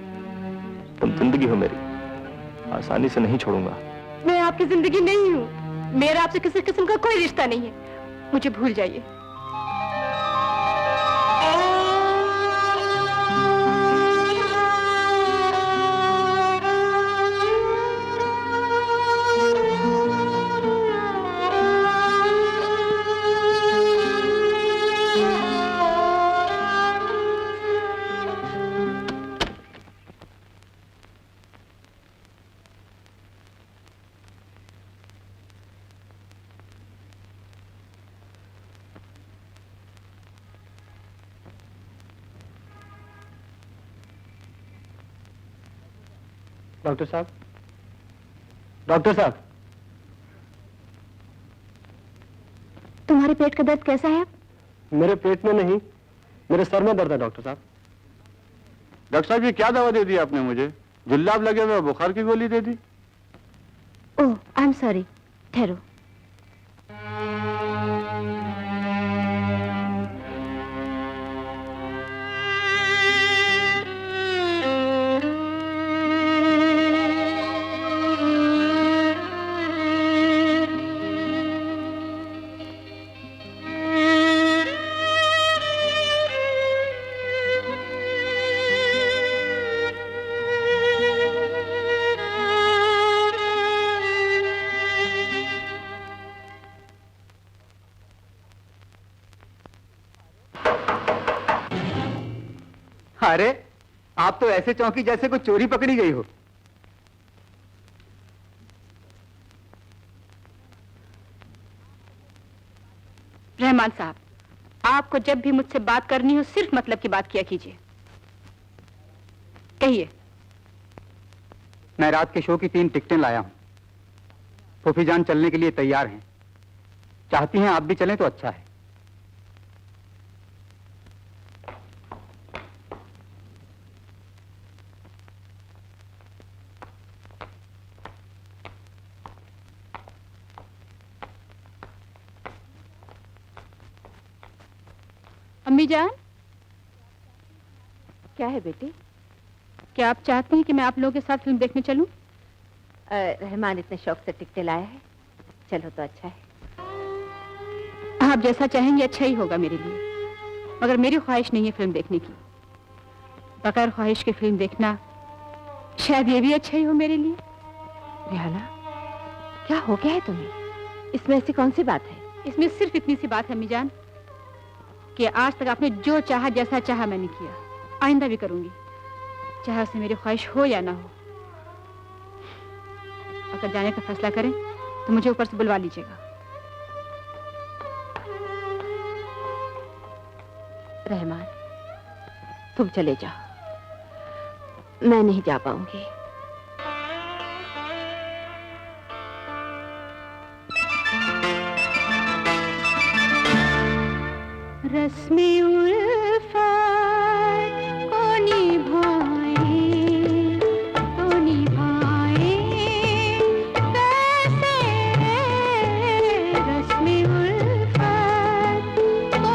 तुम जिंदगी हो मेरी, आसानी से नहीं छोड़ूंगा। मैं आपकी जिंदगी नहीं हूँ। मेरा आपसे किसी किस्म का कोई रिश्ता नहीं है। मुझे भूल जाइए। डॉक्टर साहब, डॉक्टर साहब, तुम्हारे पेट का दर्द कैसा है? मेरे पेट में नहीं, मेरे सर में दर्द है डॉक्टर साहब। डॉक्टर साहब, ये क्या दवा दे दी आपने मुझे? जुल्लाब लगे हुए बुखार की गोली दे दी। ओह, आई एम सॉरी। ठहरो। अरे, आप तो ऐसे चौंकी जैसे कोई चोरी पकड़ी गई हो। रहमान साहब, आपको जब भी मुझसे बात करनी हो सिर्फ मतलब की बात किया कीजिए। कहिए। मैं रात के शो की 3 टिकटें लाया हूं। फूफी जान चलने के लिए तैयार हैं। चाहती हैं आप भी चलें तो अच्छा है। अम्मी जान, क्या है बेटी? क्या आप चाहती हैं कि मैं आप लोगों के साथ फिल्म देखने चलूं? रहमान इतने शौक से टिकटें लाया है, चलो तो अच्छा है। आप जैसा चाहेंगे अच्छा ही होगा मेरे लिए, मगर मेरी ख्वाहिश नहीं है फिल्म देखने की। बगैर ख्वाहिश की फिल्म देखना शायद ये भी अच्छा ही हो मेरे लिए। रिहाना, क्या हो गया है तुम्हें? इसमें ऐसी कौन सी बात है? इसमें सिर्फ इतनी सी बात है अम्मी जान कि आज तक आपने जो चाहा जैसा चाहा मैंने किया, आइंदा भी करूंगी, चाहे उससे मेरी ख्वाहिश हो या ना हो। अगर जाने का फैसला करें तो मुझे ऊपर से बुलवा लीजिएगा। रहमान, तुम चले जाओ, मैं नहीं जा पाऊंगी। रस्मे उल्फत को निभाए कैसे, रस्मे उल्फत को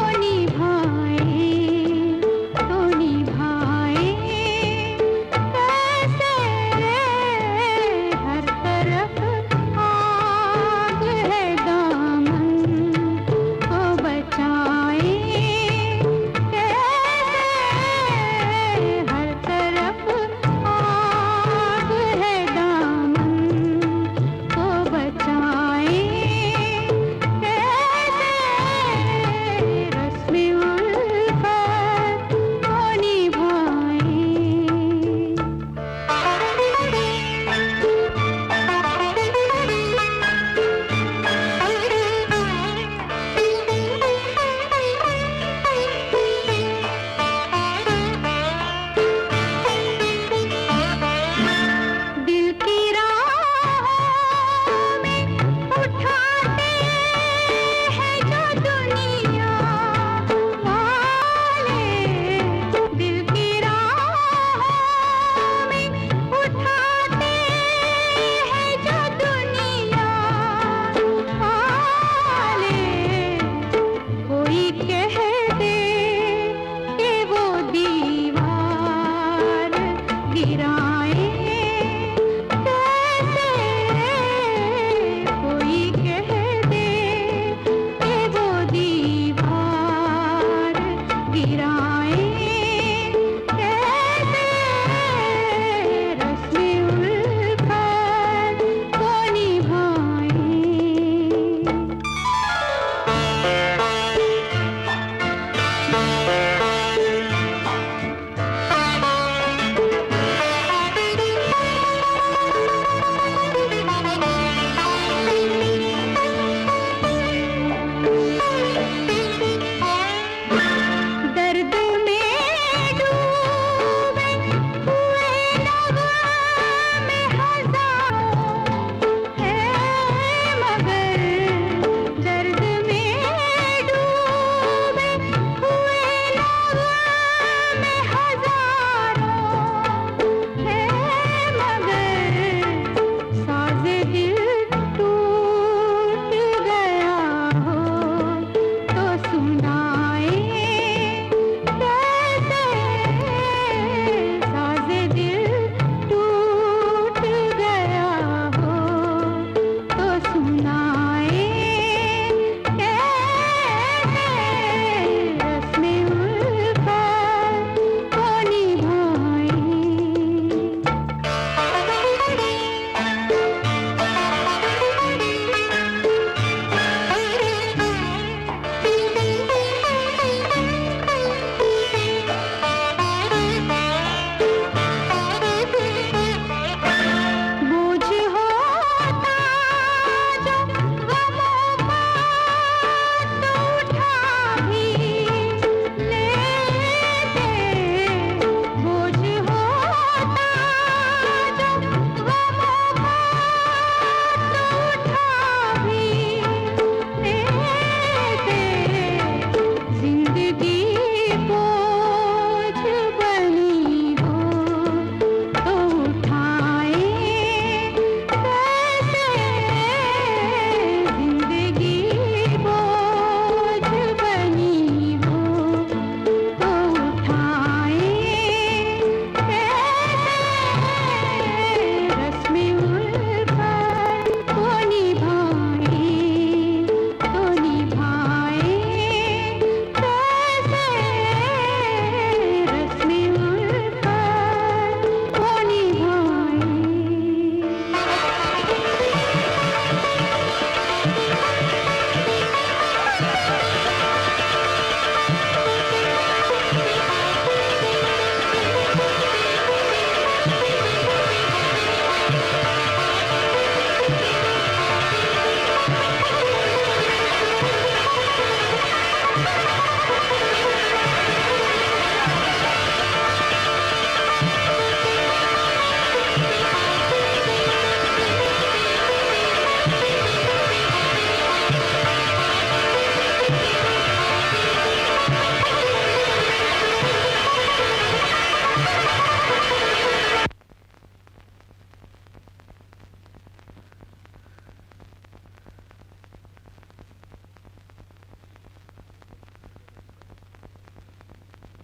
निभाए कैसे, हर तरफ आग है दामन को बचाए कैसे,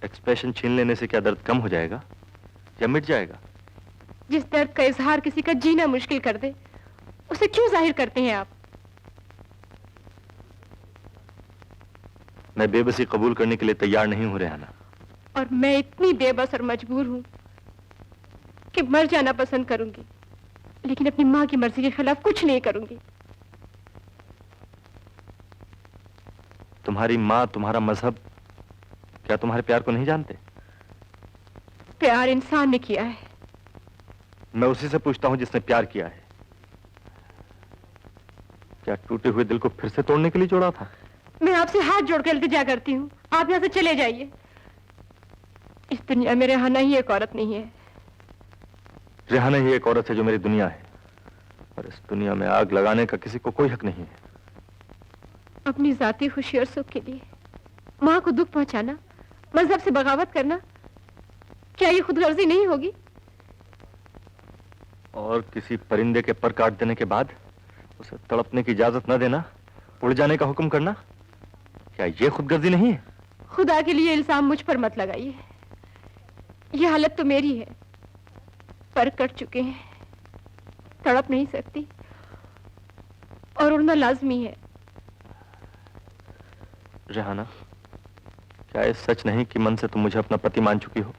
एक्सप्रेशन छीन लेने से क्या दर्द कम हो जाएगा या मिट जाएगा? जिस दर्द का इजहार किसी का जीना मुश्किल कर दे, उसे क्यों जाहिर करते हैं आप? मैं बेबसी कबूल करने के लिए तैयार नहीं हूं रेहाना। और मैं इतनी बेबस और मजबूर हूं कि मर जाना पसंद करूंगी, लेकिन अपनी माँ की मर्जी के खिलाफ कुछ नहीं करूंगी। तुम्हारी माँ, तुम्हारा मजहब क्या तुम्हारे प्यार को नहीं जानते? प्यार इंसान ने किया है। मैं उसी से पूछता हूं जिसने प्यार किया है। क्या टूटे हुए दिल को फिर से तोड़ने के लिए जोड़ा था? मैं आपसे हाथ जोड़कर इल्तिजा करती हूँ, आप यहाँ से चले जाइए। इस दुनिया में रेहाना ही एक औरत नहीं है। रेहाना ही एक औरत है जो मेरी दुनिया है, और इस दुनिया में आग लगाने का किसी को कोई हक नहीं है। अपनी जाती खुशी और सुख के लिए माँ को दुख पहुंचाना, मजहब से बगावत करना, क्या ये खुदगर्जी नहीं होगी? और किसी परिंदे के पर काट देने के बाद उसे तड़पने की इजाजत न देना, उड़ जाने का हुक्म करना, क्या ये खुदगर्जी नहीं है? खुदा के लिए इल्जाम मुझ पर मत लगाइए। ये हालत तो मेरी है, पर कट चुके हैं, तड़प नहीं सकती और उड़ना लाजमी है। रेहाना, क्या ये सच नहीं कि मन से तुम मुझे अपना पति मान चुकी हो?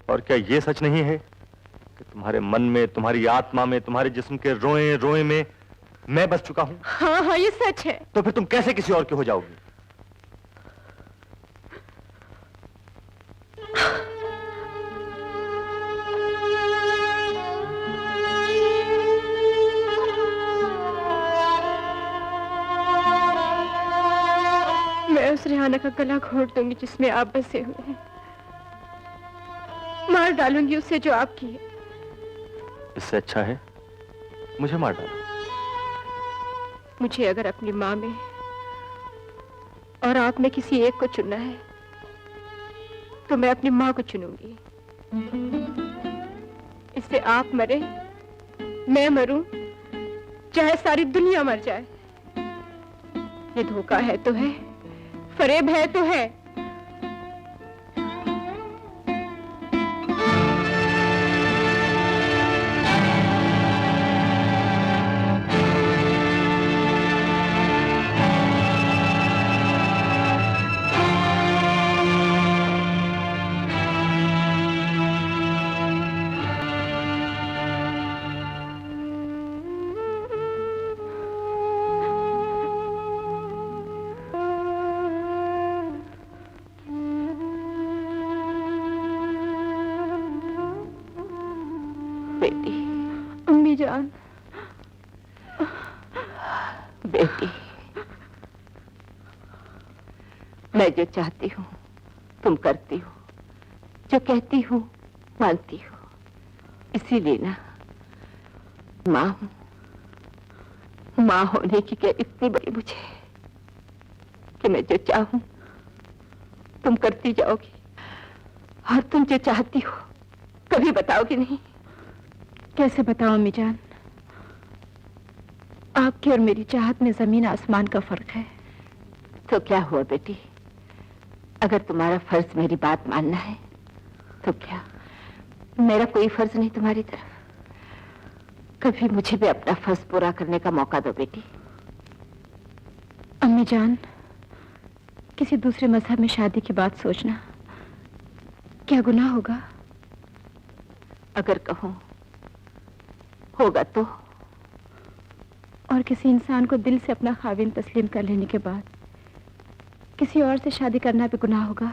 और क्या ये सच नहीं है कि तुम्हारे मन में, तुम्हारी आत्मा में, तुम्हारे जिस्म के रोए रोए में मैं बस चुका हूं? हाँ हाँ, ये सच है। तो फिर तुम कैसे किसी और के हो जाओगी? मैं उस रेहाना का गला घोट दूंगी जिसमें आप बसे हुए हैं। मार डालूंगी उससे जो आपकी है। इससे अच्छा है मुझे मार डालो। मुझे अगर अपनी माँ में और आप में किसी एक को चुनना है तो मैं अपनी माँ को चुनूंगी। इससे आप मरे, मैं मरूं, चाहे सारी दुनिया मर जाए। ये धोखा है तो है, फरेब है तो है। बेटी, अम्मी जान, बेटी, मैं जो चाहती हूँ तुम करती हो, जो कहती हूँ मानती हो। इसीलिए ना माँ हूँ। माँ होने की क्या इतनी बड़ी मुझे कि मैं जो चाहूँ तुम करती जाओगी, और तुम जो चाहती हो कभी बताओगी नहीं। कैसे बताओ अम्मी जान? आपकी और मेरी चाहत में जमीन आसमान का फर्क है। तो क्या हुआ बेटी, अगर तुम्हारा फर्ज मेरी बात मानना है तो क्या मेरा कोई फर्ज नहीं तुम्हारी तरफ? कभी मुझे भी अपना फर्ज पूरा करने का मौका दो बेटी। अम्मी जान, किसी दूसरे मजहब में शादी की बात सोचना क्या गुनाह होगा? अगर कहूं होगा तो? और किसी इंसान को दिल से अपना खाविन तस्लीम कर लेने के बाद किसी और से शादी करना भी गुनाह होगा?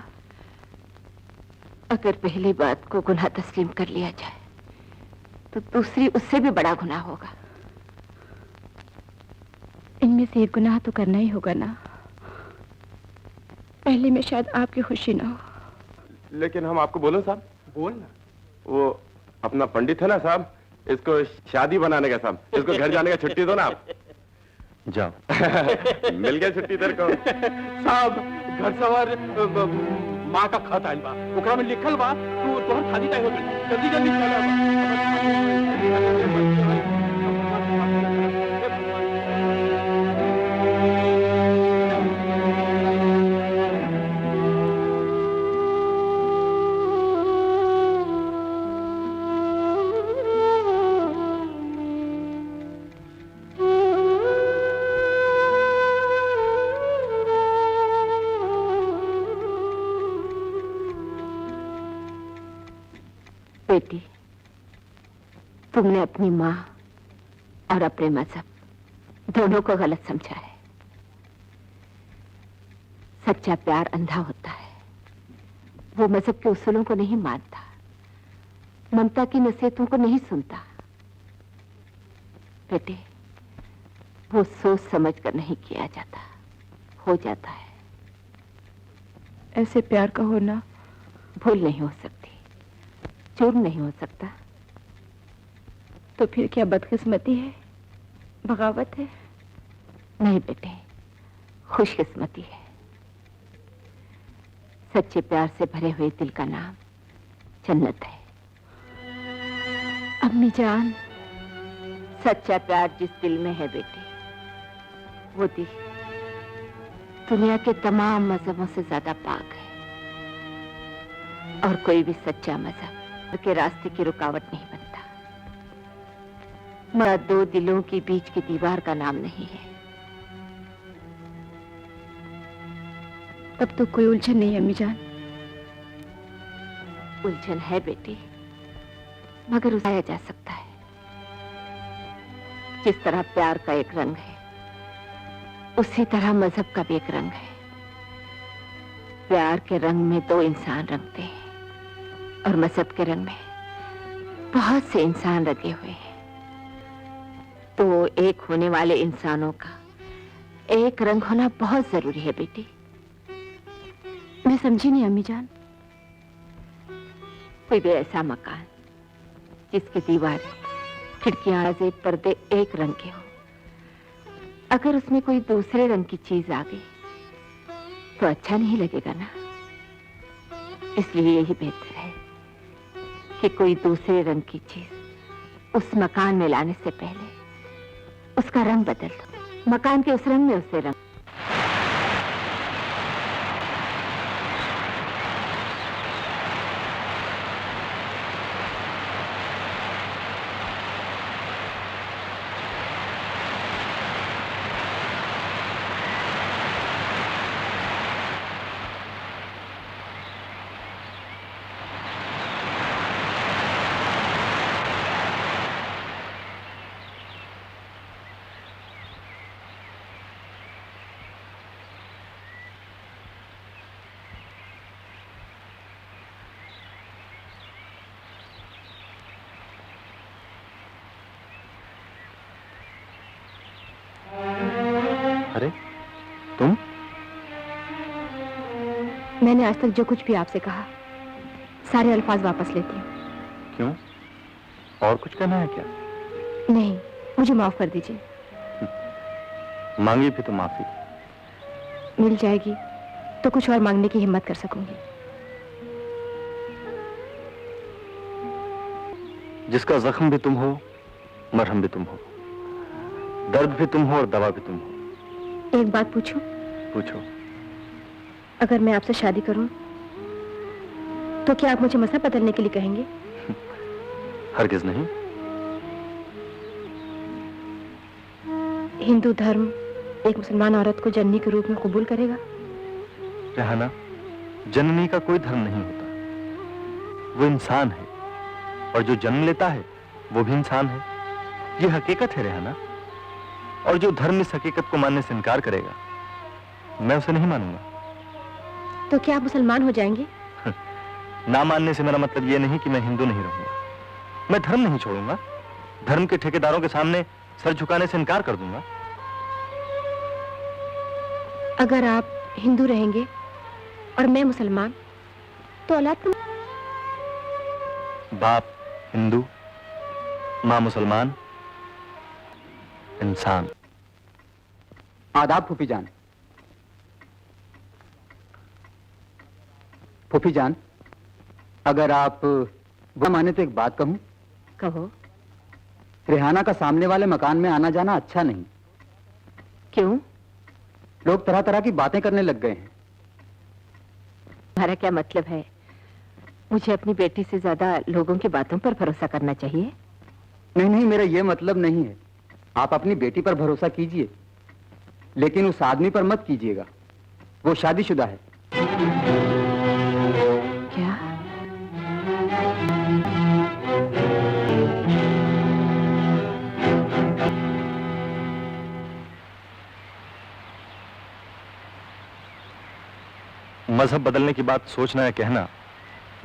अगर पहली बात को गुनाह तस्लीम कर लिया जाए तो दूसरी उससे भी बड़ा गुनाह होगा। इनमें से एक गुनाह तो करना ही होगा ना। पहले में शायद आपकी खुशी ना हो। लेकिन हम आपको बोलो साहब, बोलना। वो अपना पंडित है ना साहब, इसको शादी बनाने का साहब, इसको घर जाने का छुट्टी दो ना आप। जाओ। मिल गया छुट्टी तेरे को। साहब घर सवार माँ का खत आयल बा, ओकरा में लिखल बा तू तोहर शादी तय हो गई, जल्दी जल्दी चला। बेटी, तुमने अपनी माँ और अपने मजहब दोनों को गलत समझा है। सच्चा प्यार अंधा होता है, वो मजहब के उसूलों को नहीं मानता, ममता की नसीहतों को नहीं सुनता। बेटे, वो सोच समझ कर नहीं किया जाता, हो जाता है। ऐसे प्यार का होना भूल नहीं हो सकती, जुर्म नहीं हो सकता। तो फिर क्या बदकिस्मती है, बगावत है? नहीं बेटे, खुशकिस्मती है। सच्चे प्यार से भरे हुए दिल का नाम जन्नत है। अम्मी जान, सच्चा प्यार जिस दिल में है बेटी, वो दिल दुनिया के तमाम मजहबों से ज्यादा पाक है। और कोई भी सच्चा मजहब के रास्ते की रुकावट नहीं बनता। मगर दो दिलों के बीच की दीवार का नाम नहीं है। तब तो कोई उलझन नहीं अम्मी जान। उलझन है बेटी, मगर उठाया जा सकता है। जिस तरह प्यार का एक रंग है, उसी तरह मजहब का भी एक रंग है। प्यार के रंग में दो इंसान रंगते हैं और मजहब के रंग में बहुत से इंसान लगे हुए हैं। तो एक होने वाले इंसानों का एक रंग होना बहुत जरूरी है बेटी। मैं समझी नहीं अम्मी जान। कोई भी ऐसा मकान जिसकी दीवारें, खिड़कियां, पर्दे एक रंग के हो, अगर उसमें कोई दूसरे रंग की चीज आ गई तो अच्छा नहीं लगेगा ना। इसलिए यही बेहतर है कि कोई दूसरे रंग की चीज उस मकान में लाने से पहले उसका रंग बदल दो। मकान के उस रंग में उसे रंग। अरे तुम? मैंने आज तक जो कुछ भी आपसे कहा, सारे अल्फाज वापस लेती हूँ। क्यों? और कुछ कहना है क्या? नहीं, मुझे माफ कर दीजिए। मांगी भी तो माफी। मिल जाएगी तो कुछ और मांगने की हिम्मत कर सकूंगी। जिसका जख्म भी तुम हो, मरहम भी तुम हो, दर्द भी तुम हो और दवा भी तुम हो। एक बात पूछूं? पूछो। अगर मैं आपसे शादी करूं तो क्या आप मुझे मजहब बदलने के लिए कहेंगे? हरगिज नहीं। हिंदू धर्म एक मुसलमान औरत को जननी के रूप में कबूल करेगा? रेहाना, जननी का कोई धर्म नहीं होता। वो इंसान है और जो जन्म लेता है वो भी इंसान है। ये हकीकत है रेहाना। और जो धर्म इस हकीकत को मानने से इनकार करेगा, मैं उसे नहीं मानूंगा। तो क्या आप मुसलमान हो जाएंगे? ना मानने से मेरा मतलब ये नहीं कि मैं हिंदू नहीं रहूंगा। मैं धर्म नहीं छोड़ूंगा। धर्म के ठेकेदारों के सामने सर झुकाने से इनकार कर दूंगा। अगर आप हिंदू रहेंगे और मैं मुसलमान, तो औलाद तो... बाप हिंदू, मां मुसलमान, इंसान। आदाब फूफी जान। फूफी जान, अगर आप बुरा माने तो एक बात कहूं? कहो। रेहाना का सामने वाले मकान में आना जाना अच्छा नहीं। क्यों? लोग तरह तरह की बातें करने लग गए हैं। तुम्हारा क्या मतलब है? मुझे अपनी बेटी से ज्यादा लोगों की बातों पर भरोसा करना चाहिए? नहीं नहीं, मेरा यह मतलब नहीं है। आप अपनी बेटी पर भरोसा कीजिए, लेकिन उस आदमी पर मत कीजिएगा। वो शादीशुदा है। क्या? मजहब बदलने की बात सोचना या कहना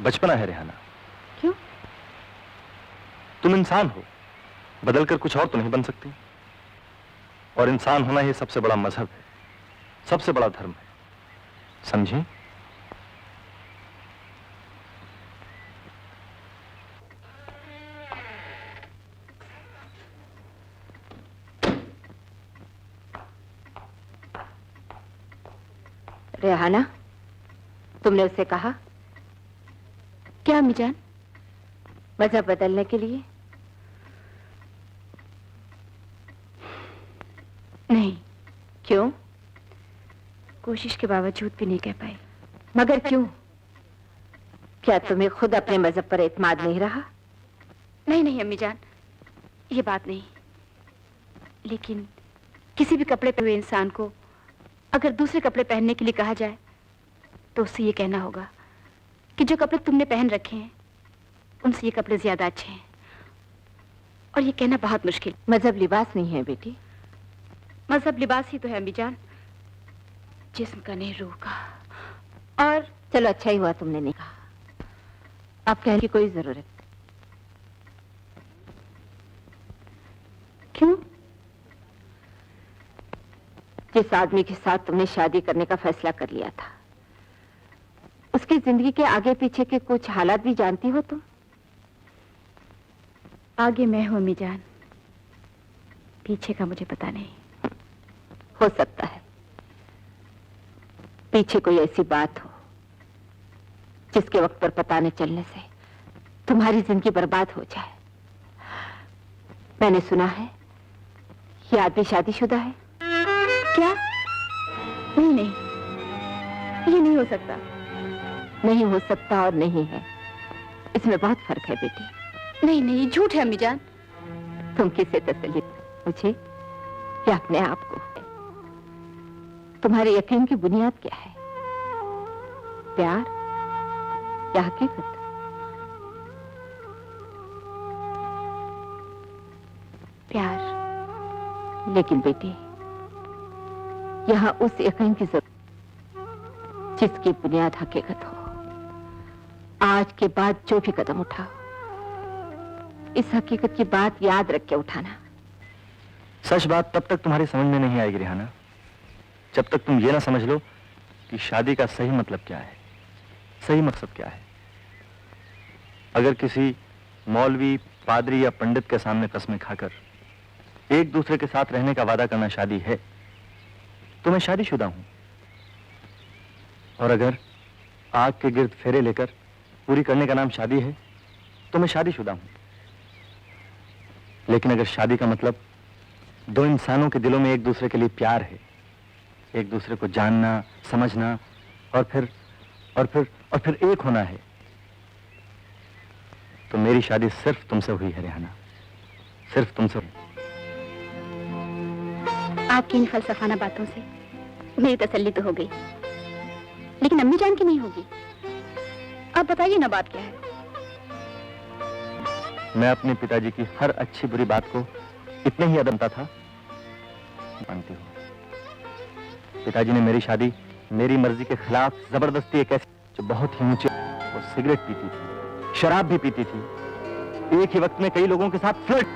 बचपना है रेहाना। क्यों? तुम इंसान हो, बदलकर कुछ और तो नहीं बन सकती। और इंसान होना ही सबसे बड़ा मजहब है, सबसे बड़ा धर्म है, समझी? रेहाना, तुमने उससे कहा क्या अम्मी जान? मजहब बदलने के लिए? नहीं, क्यों? कोशिश के बावजूद भी नहीं कह पाई। मगर क्यों? क्या तुम्हें खुद अपने मजहब पर एतमाद नहीं रहा? नहीं नहीं अम्मी जान, ये बात नहीं। लेकिन किसी भी कपड़े पहने हुए इंसान को अगर दूसरे कपड़े पहनने के लिए कहा जाए तो उससे ये कहना होगा कि जो कपड़े तुमने पहन रखे हैं उनसे ये कपड़े ज्यादा अच्छे हैं। और ये कहना बहुत मुश्किल। मजहब लिबास नहीं है बेटी। मजहब लिबास ही तो है अम्मी जान, जिस्म का नहीं रूह का। और चलो अच्छा ही हुआ तुमने नहीं कहा, अब कहने की कोई जरूरत। क्यों? जिस आदमी के साथ तुमने शादी करने का फैसला कर लिया था उसकी जिंदगी के आगे पीछे के कुछ हालात भी जानती हो तुम? आगे मैं हूं अम्मी जान, पीछे का मुझे पता नहीं। हो सकता है पीछे कोई ऐसी बात हो जिसके वक्त पर पता न चलने से तुम्हारी जिंदगी बर्बाद हो जाए। मैंने सुना है ये आदमी शादीशुदा है। क्या? नहीं नहीं, ये नहीं हो सकता। नहीं हो सकता और नहीं है, इसमें बहुत फर्क है बेटी। नहीं नहीं, ये झूठ है अम्मी जान। तुम किसे तसल्ली, मुझे या अपने आप को? तुम्हारे यकीन की बुनियाद क्या है? प्यार या हकीकत? प्यार। लेकिन बेटी यहां उस यकीन की जरूरत जिसकी बुनियाद हकीकत हो। आज के बाद जो भी कदम उठाओ इस हकीकत की बात याद रख के उठाना। सच बात तब तक तुम्हारी समझ में नहीं आएगी रेहाना जब तक तुम ये ना समझ लो कि शादी का सही मतलब क्या है, सही मकसद क्या है। अगर किसी मौलवी, पादरी या पंडित के सामने कस्में खाकर एक दूसरे के साथ रहने का वादा करना शादी है तो मैं शादीशुदा हूं। और अगर आग के गिर्द फेरे लेकर पूरी करने का नाम शादी है तो मैं शादीशुदा हूं। लेकिन अगर शादी का मतलब दो इंसानों के दिलों में एक दूसरे के लिए प्यार है, एक दूसरे को जानना, समझना और फिर एक होना है तो मेरी शादी सिर्फ तुमसे हुई है रेहाना, सिर्फ तुमसे। आपकी इन फलसफाना बातों से मेरी तसल्ली तो हो गई, लेकिन अम्मी जान की नहीं होगी। आप बताइए ना बात क्या है? मैं अपने पिताजी की हर अच्छी बुरी बात को इतने ही अदमता था मानती हूँ। पिताजी ने मेरी शादी मेरी मर्जी के खिलाफ जबरदस्ती एक ऐसी जो बहुत ही ऊंचे, वो सिगरेट पीती थी, शराब भी पीती थी, एक ही वक्त में कई लोगों के साथ फ्लर्ट।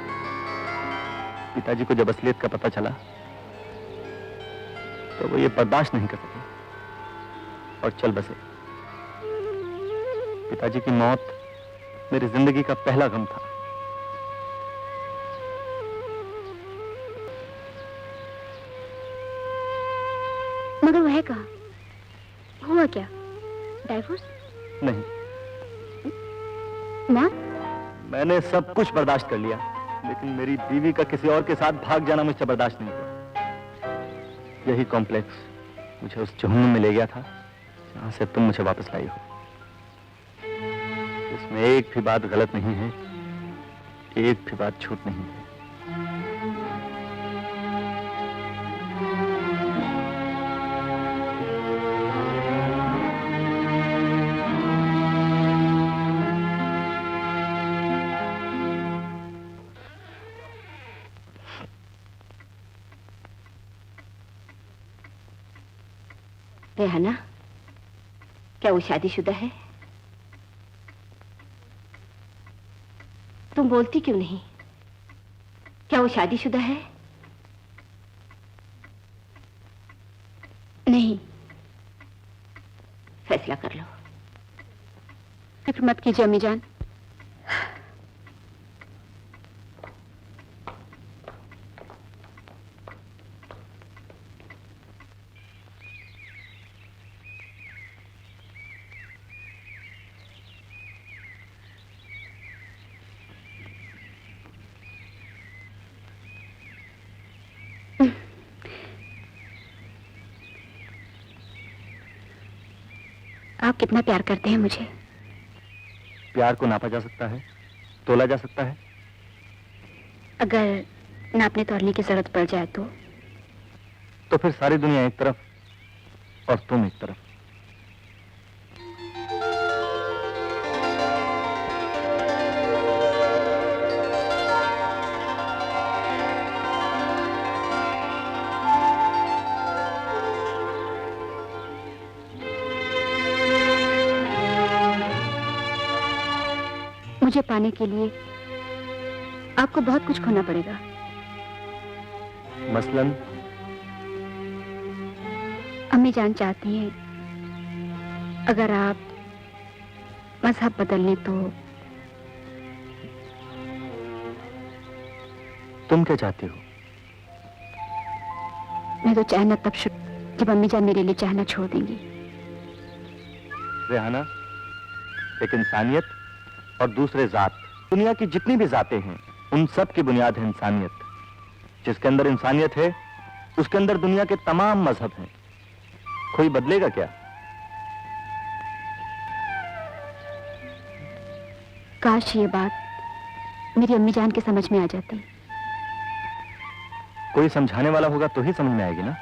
पिताजी को जब असलियत का पता चला तो वो ये बर्दाश्त नहीं कर सके और चल बसे। पिताजी की मौत मेरी जिंदगी का पहला गम था। मगर वह कहा हुआ क्या? डाइवोर्स? नहीं, मां? मैंने सब कुछ बर्दाश्त कर लिया लेकिन मेरी बीवी का किसी और के साथ भाग जाना मुझसे बर्दाश्त नहीं हुआ। यही कॉम्प्लेक्स मुझे उस जहन्नुम में ले गया था जहां से तुम मुझे वापस लाई हो। इसमें एक भी बात गलत नहीं है, एक भी बात झूठ नहीं है। रेहाना, क्या वो शादीशुदा है? तुम बोलती क्यों नहीं? क्या वो शादीशुदा है? नहीं। फैसला कर लो। फिक्र मत कीजिए अम्मी जान। आप कितना प्यार करते हैं मुझे? प्यार को नापा जा सकता है, तोला जा सकता है? अगर नापने तोलने की जरूरत पड़ जाए तो फिर सारी दुनिया एक तरफ और तुम एक तरफ। मुझे पाने के लिए आपको बहुत कुछ खोना पड़ेगा। मसलन? अम्मी जान चाहती हैं अगर आप मजहब बदल लें तो। तुम क्या चाहती हो? मैं तो चाहना तब शुरू जब अम्मी जान मेरे लिए चाहना छोड़ देंगी। रेहाना, एक इंसानियत और दूसरे जात। दुनिया की जितनी भी जातें हैं उन सब की बुनियाद है इंसानियत। जिसके अंदर इंसानियत है उसके अंदर दुनिया के तमाम मजहब हैं। कोई बदलेगा क्या? काश ये बात मेरी अम्मी जान के समझ में आ जाती। कोई समझाने वाला होगा तो ही समझ में आएगी ना।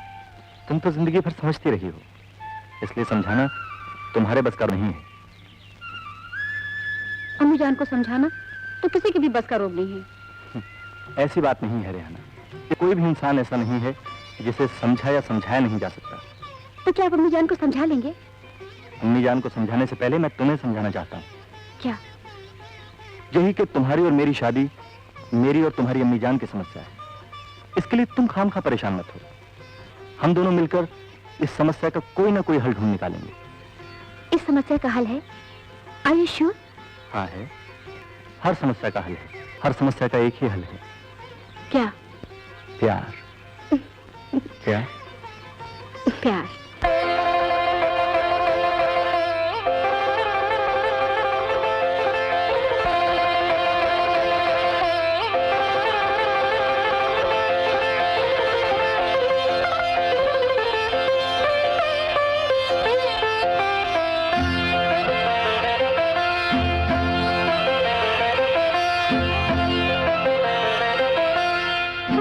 तुम तो जिंदगी भर समझती रही हो, इसलिए समझाना तुम्हारे बस का नहीं है। अम्मी जान को समझाना तो किसी की भी बस का रोग नहीं है। ऐसी बात नहीं है रेहाना, कि कोई भी इंसान ऐसा नहीं है जिसे समझा या समझाया नहीं जा सकता। तो क्या आप अम्मी जान को समझा लेंगे? अम्मी जान को समझाने से पहले मैं तुम्हें समझाना चाहता हूँ। क्या? यही कि तुम्हारी और मेरी शादी मेरी और तुम्हारी अम्मी जान की समस्या है। इसके लिए तुम खामखा परेशान मत हो। हम दोनों मिलकर इस समस्या का कोई ना कोई हल ढूंढ निकालेंगे। इस समस्या का हल है? Are you sure? हाँ है। हर समस्या का हल है। हर समस्या का एक ही हल है। क्या? प्यार। क्या? प्यार।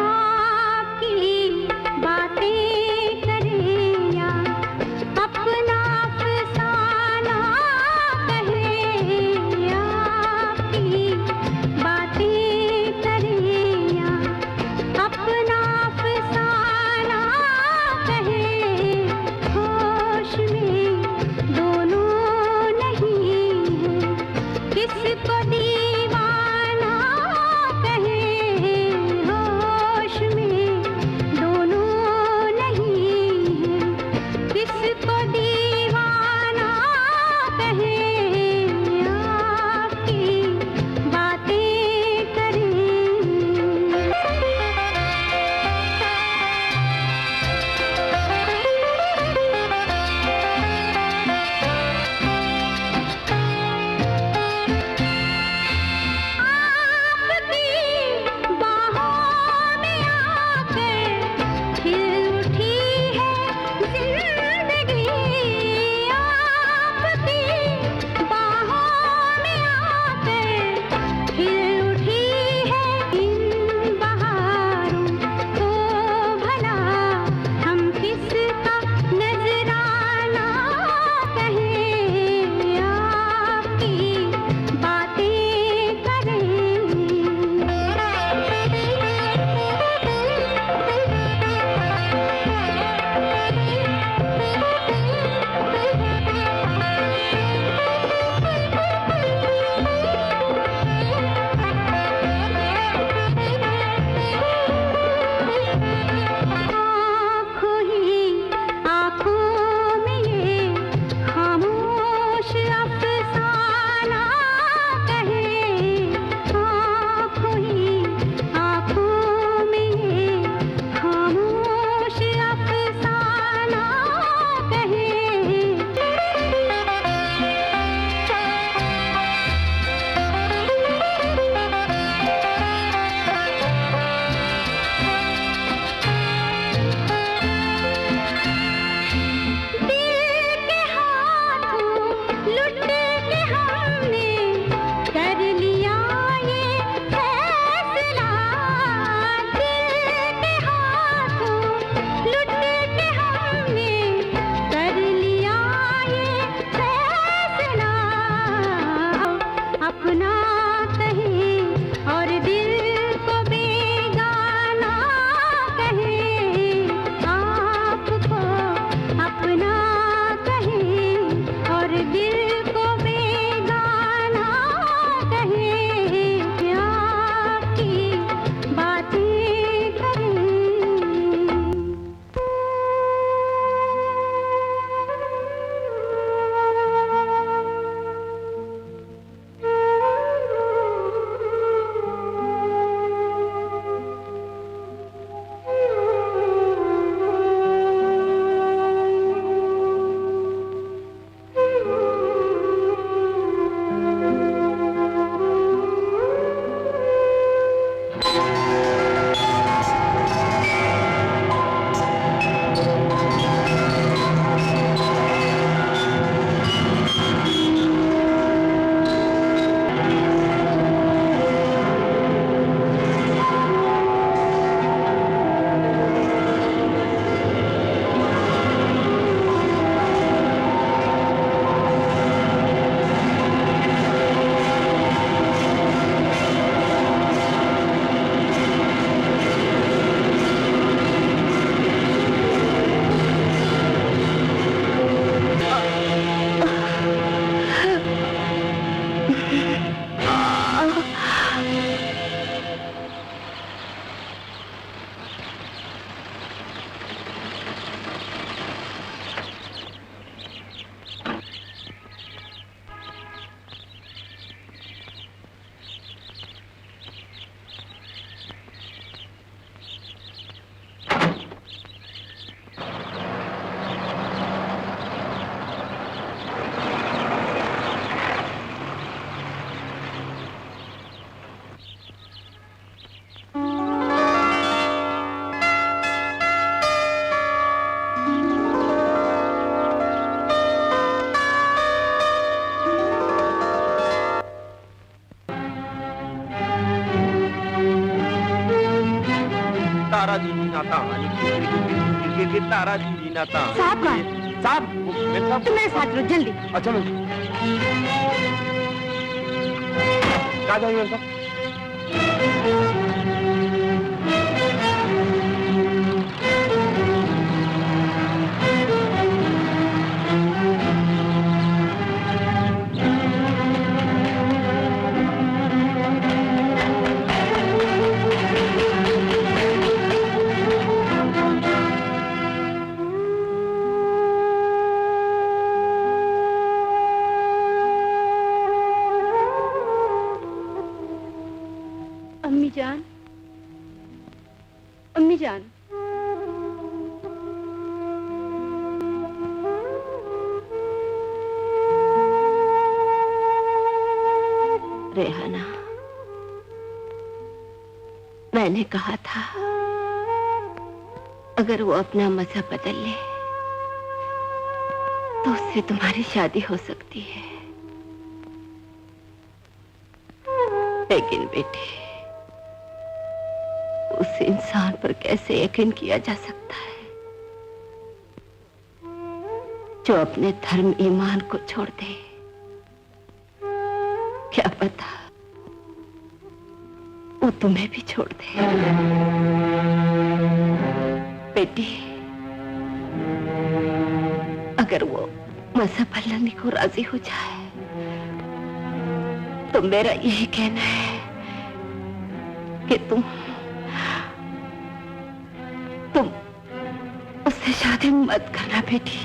आपकी बातें करें या जीना था गिर तारा जीना था। साहब कहाँ? साहब मेरे साहब तुम मेरे साथ चलो जल्दी। अच्छा मैं कहाँ जाएंगे मेरे साहब? अम्मी जान, अम्मी जान। रेहाना, मैंने कहा था अगर वो अपना मजहब बदल ले तो उससे तुम्हारी शादी हो सकती है। लेकिन बेटी, उस इंसान पर कैसे यकीन किया जा सकता है जो अपने धर्म ईमान को छोड़ दे? क्या पता वो तुम्हें भी छोड़ दे। बेटी, अगर वो मजहब बदलने को राजी हो जाए तो मेरा यही कहना है कि तुम उससे शादी मत करना बेटी।